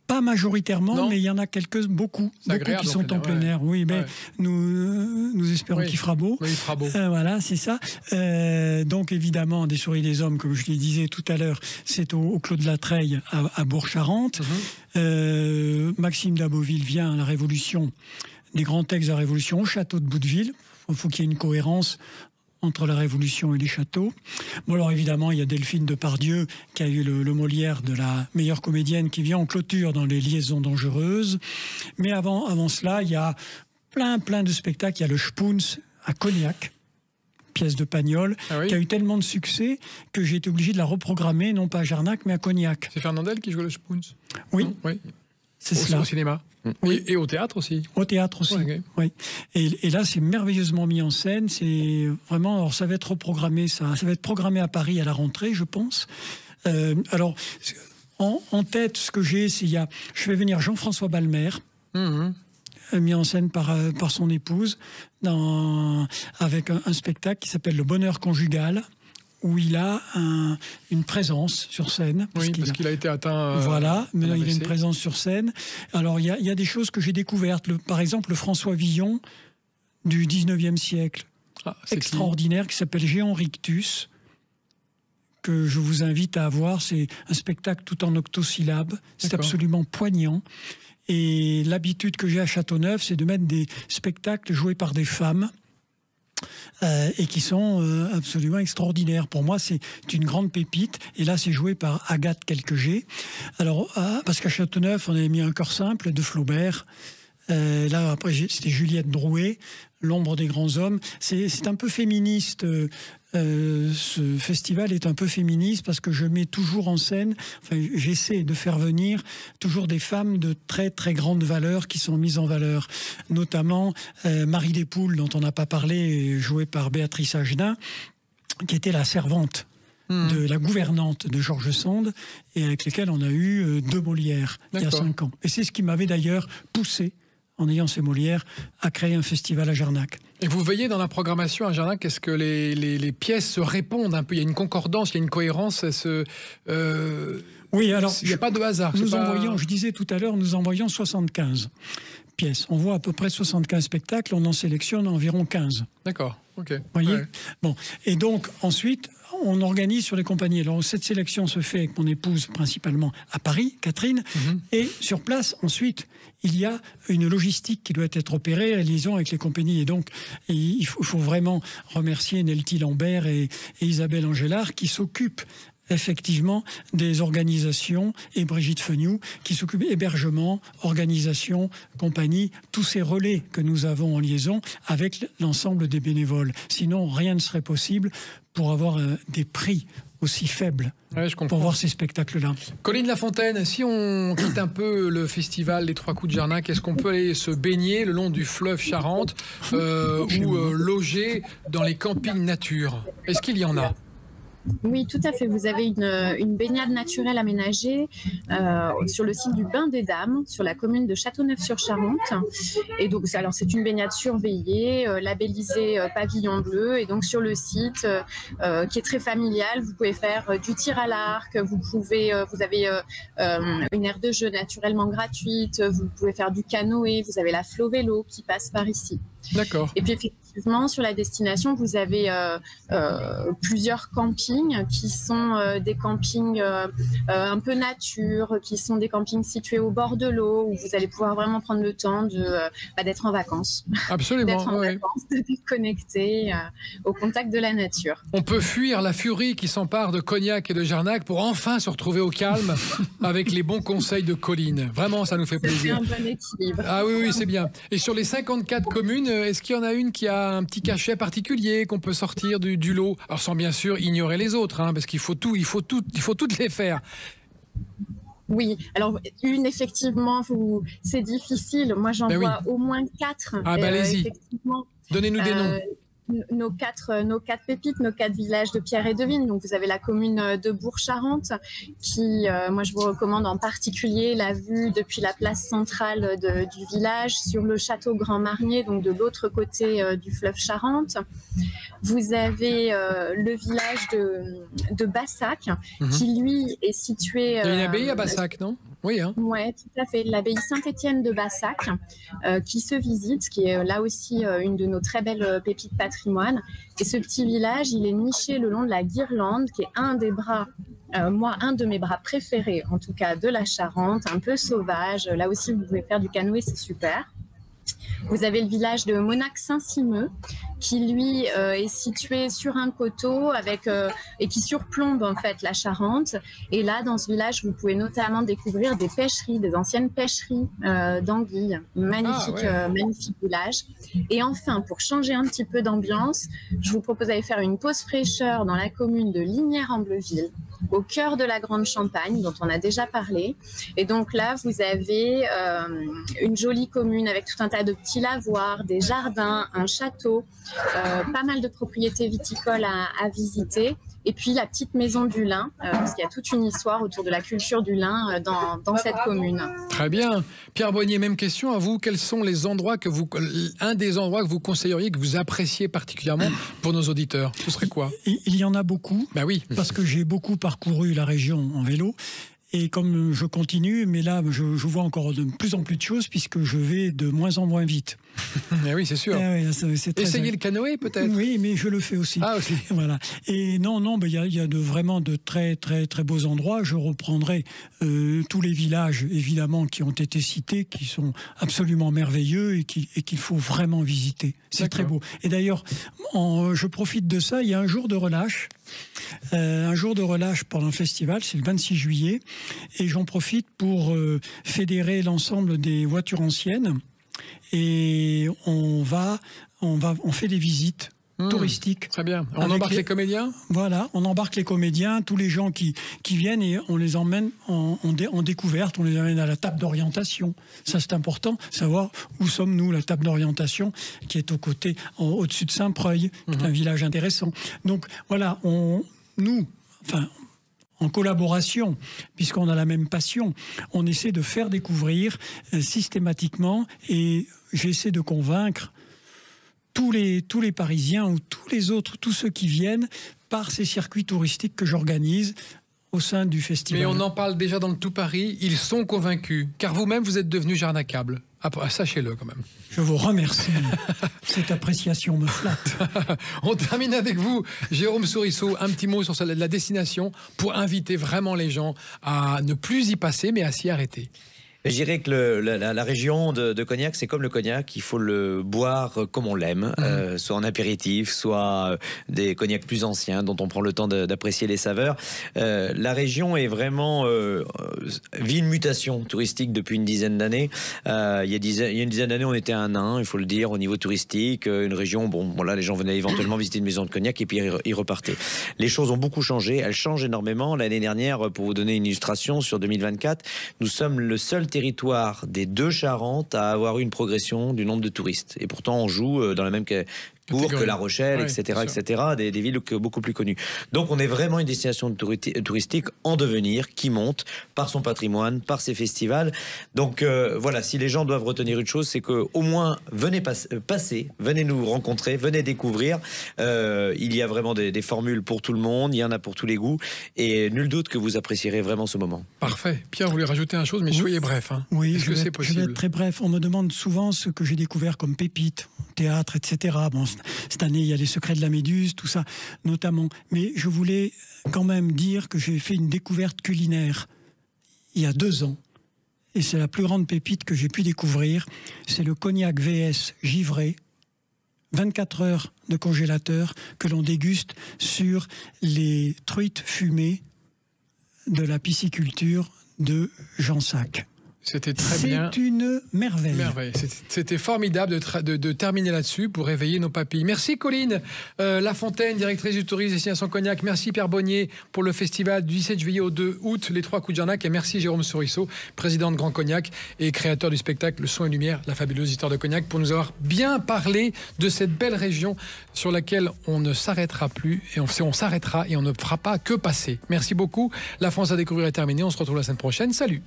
Pas majoritairement, mais il y en a beaucoup qui sont en plein air. Oui, mais nous espérons qu'il fera beau.
Oui, il fera beau.
Voilà, c'est ça. Donc évidemment, des souris des hommes, comme je le disais tout à l'heure, c'est au Clos de la Treille à Bourg-Charentes. Maxime d'Abouville vient à la Révolution, des grands textes de la Révolution au château de Bouteville. Il faut qu'il y ait une cohérence entre la Révolution et les châteaux. Bon, alors évidemment, il y a Delphine Depardieu qui a eu le Molière de la meilleure comédienne qui vient en clôture dans Les Liaisons dangereuses. Mais avant cela, il y a plein de spectacles. Il y a le Spoons à Cognac, pièce de Pagnol, qui a eu tellement de succès que j'ai été obligé de la reprogrammer, non pas à Jarnac, mais à Cognac.
C'est Fernandel qui joue le Spoons?
Oui.
Oui.
C'est cela.
Au cinéma. Oui. Et au théâtre aussi.
Au théâtre aussi, oui. Et là, c'est merveilleusement mis en scène. C'est vraiment, alors ça va être reprogrammé, ça va être programmé à Paris à la rentrée, je pense. Alors, en tête, ce que j'ai, je fais venir Jean-François Balmer, mis en scène par son épouse, avec un spectacle qui s'appelle Le Bonheur conjugal, où il a une présence sur scène.
Parce qu'il a été atteint.
Voilà, mais il a une présence sur scène. Alors, il y a des choses que j'ai découvertes. Par exemple, le François Villon du 19e siècle. Extraordinaire, qui s'appelle Géant Rictus, que je vous invite à voir. C'est un spectacle tout en octosyllabes. C'est absolument poignant. Et l'habitude que j'ai à Châteauneuf, c'est de mettre des spectacles joués par des femmes. Et qui sont absolument extraordinaires. Pour moi, c'est une grande pépite. Et là, c'est joué par Agathe Quelqueget. Alors, parce qu'à Châteauneuf, on avait mis Un cœur simple de Flaubert. Là, après, c'était Juliette Drouet, L'ombre des grands hommes. C'est un peu féministe. Ce festival est un peu féministe parce que je mets toujours en scène, j'essaie de faire venir toujours des femmes de très très grande valeur qui sont mises en valeur, notamment Marie Despoules, dont on n'a pas parlé, jouée par Béatrice Agenin, qui était la servante de la gouvernante de George Sand et avec lesquelles on a eu 2 Molières il y a 5 ans. Et c'est ce qui m'avait d'ailleurs poussé, en ayant ces Molières, à créer un festival à Jarnac.
Et vous veillez dans la programmation à Jarnac, est-ce que les pièces se répondent un peu? Il y a une concordance, il y a une cohérence.
Oui, alors
il n'y a pas de hasard.
Je disais tout à l'heure, nous envoyons 75 pièces. On voit à peu près 75 spectacles, on en sélectionne environ 15.
D'accord, ok.
Voyez. Bon, et donc ensuite, on organise sur les compagnies. Alors cette sélection se fait avec mon épouse principalement à Paris, Catherine, et sur place ensuite, il y a une logistique qui doit être opérée, la liaison avec les compagnies. Et donc, il faut vraiment remercier Nelty Lambert et Isabelle Angélard qui s'occupent effectivement des organisations, et Brigitte Feniou qui s'occupe hébergement, organisation, compagnie, tous ces relais que nous avons en liaison avec l'ensemble des bénévoles. Sinon, rien ne serait possible pour avoir des prix aussi faibles pour voir ces spectacles-là.
Colline Lafontaine, si on quitte un peu le festival Les Trois Coups de Jarnac, est-ce qu'on peut aller se baigner le long du fleuve Charente ou loger dans les campings nature? Est-ce qu'il y en a?
Oui, tout à fait. Vous avez une baignade naturelle aménagée sur le site du Bain des Dames, sur la commune de Châteauneuf-sur-Charente. Et donc, c'est une baignade surveillée, labellisée pavillon bleu. Et donc, sur le site, qui est très familial, vous pouvez faire du tir à l'arc, vous avez une aire de jeu naturellement gratuite, vous pouvez faire du canoë, vous avez la Flo Vélo qui passe par ici.
D'accord.
Et puis effectivement, sur la destination, vous avez plusieurs campings qui sont des campings un peu nature, qui sont des campings situés au bord de l'eau, où vous allez pouvoir vraiment prendre le temps d'être en vacances.
Absolument.
D'être en vacances, de déconnecter au contact de la nature.
On peut fuir la furie qui s'empare de Cognac et de Jarnac pour enfin se retrouver au calme avec les bons conseils de Colline. Vraiment, ça nous fait plaisir.
C'est un bon équilibre.
Ah oui, c'est bien. Et sur les 54 communes, est-ce qu'il y en a une qui a un petit cachet particulier qu'on peut sortir du lot? Alors sans bien sûr ignorer les autres, hein, parce qu'il faut toutes les faire.
Oui, alors effectivement, c'est difficile. Moi, j'en vois au moins 4.
Ah bah allez-y, donnez-nous des noms.
Nos quatre pépites, nos 4 villages de pierre et de vigne. Donc, vous avez la commune de Bourg-Charente qui, moi, je vous recommande en particulier la vue depuis la place centrale du village sur le château Grand Marnier, donc de l'autre côté du fleuve Charente. Vous avez le village de Bassac qui, lui, est situé...
Il y a une abbaye à Bassac, non? Oui, hein.
Oui, tout à fait. L'abbaye Saint-Étienne de Bassac, qui se visite, qui est là aussi une de nos très belles pépites patrimoine. Et ce petit village, il est niché le long de la Guirlande, qui est un des bras, un de mes bras préférés, en tout cas, de la Charente, un peu sauvage. Là aussi, vous pouvez faire du canoë, c'est super. Vous avez le village de Monac-Saint-Simeux qui, lui, est situé sur un coteau et qui surplombe en fait la Charente. Et là, dans ce village, vous pouvez notamment découvrir des pêcheries, des anciennes pêcheries d'anguilles. Magnifique, magnifique village. Et enfin, pour changer un petit peu d'ambiance, je vous propose d'aller faire une pause fraîcheur dans la commune de Lignières-en-Bleuville, au cœur de la Grande Champagne, dont on a déjà parlé. Et donc là, vous avez une jolie commune avec tout un tas de petits lavoirs, des jardins, un château, pas mal de propriétés viticoles à visiter. Et puis la petite maison du lin, parce qu'il y a toute une histoire autour de la culture du lin dans cette commune.
Très bien. Pierre Bonnier, même question à vous. Quels sont les endroits un des endroits que vous conseilleriez, que vous appréciez particulièrement pour nos auditeurs? Ce serait quoi?
Il y en a beaucoup.
Ben oui.
Parce que j'ai beaucoup parcouru la région en vélo. Et comme je continue, mais là, je vois encore de plus en plus de choses puisque je vais de moins en moins vite.
Oui, c'est sûr. Essayez le canoë, peut-être.
Oui, mais je le fais aussi.
Ah, aussi. Voilà.
Et non, il y a vraiment de très, très, très beaux endroits. Je reprendrai tous les villages, évidemment, qui ont été cités, qui sont absolument merveilleux et qu'il faut vraiment visiter. C'est très beau. Et d'ailleurs, je profite de ça. Il y a un jour de relâche. Un jour de relâche pendant le festival, c'est le 26 juillet. Et j'en profite pour fédérer l'ensemble des voitures anciennes. Et on fait des visites touristiques.
Très bien. On embarque les comédiens?
Voilà, on embarque les comédiens, tous les gens qui viennent et on les emmène en découverte, on les amène à la table d'orientation. Ça, c'est important, savoir où sommes-nous, la table d'orientation qui est au-dessus de Saint-Preuil, qui est un village intéressant. Donc voilà, en collaboration, puisqu'on a la même passion, on essaie de faire découvrir systématiquement et j'essaie de convaincre tous les Parisiens ou tous ceux qui viennent par ces circuits touristiques que j'organise au sein du festival.
Mais on en parle déjà dans le tout Paris, ils sont convaincus, car vous-même vous êtes devenu jarnacable. Sachez-le quand même.
Je vous remercie. Cette appréciation me flatte.
On termine avec vous, Jérôme Sourisseau. Un petit mot sur la destination pour inviter vraiment les gens à ne plus y passer, mais à s'y arrêter.
Je dirais que la région de Cognac, c'est comme le cognac, il faut le boire comme on l'aime, soit en apéritif, soit des cognacs plus anciens dont on prend le temps d'apprécier les saveurs. La région est vraiment vit une mutation touristique depuis une dizaine d'années. Il y a une dizaine d'années, on était un nain, il faut le dire, au niveau touristique. Une région, là, les gens venaient éventuellement visiter une maison de cognac et puis ils repartaient. Les choses ont beaucoup changé, elles changent énormément. L'année dernière, pour vous donner une illustration, sur 2024, nous sommes le seul territoire des deux Charentes à avoir eu une progression du nombre de touristes. Et pourtant, on joue dans la même Bourg, que La Rochelle,
Ouais,
etc., des villes beaucoup plus connues. Donc on est vraiment une destination touristique en devenir, qui monte par son patrimoine, par ses festivals. Donc voilà, si les gens doivent retenir une chose, c'est que au moins venez passer, venez nous rencontrer, venez découvrir. Il y a vraiment des formules pour tout le monde, il y en a pour tous les goûts, et nul doute que vous apprécierez vraiment ce moment.
Parfait. Pierre, vous voulez rajouter une chose, mais soyez bref. Hein.
Oui,
est-ce que c'est
je
possible?
vais être très bref. On me demande souvent ce que j'ai découvert comme pépites, théâtre, etc. Bon, cette année, il y a Les Secrets de la Méduse, tout ça, notamment. Mais je voulais quand même dire que j'ai fait une découverte culinaire il y a 2 ans. Et c'est la plus grande pépite que j'ai pu découvrir. C'est le cognac VS givré. 24 heures de congélateur que l'on déguste sur les truites fumées de la pisciculture de Jean Sac.
C'était très bien.
C'est une merveille.
C'était formidable de terminer là-dessus pour réveiller nos papilles. Merci Colline Lafontaine, directrice du tourisme Destination Cognac. Merci Pierre Bonnier pour le festival du 17 juillet au 2 août, les 3 coups de Jarnac. Et merci Jérôme Sorisseau, président de Grand Cognac et créateur du spectacle Le Son et Lumière, la fabuleuse histoire de Cognac, pour nous avoir bien parlé de cette belle région sur laquelle on ne s'arrêtera plus et on s'arrêtera et on ne fera pas que passer. Merci beaucoup. La France à découvrir est terminée. On se retrouve la semaine prochaine. Salut.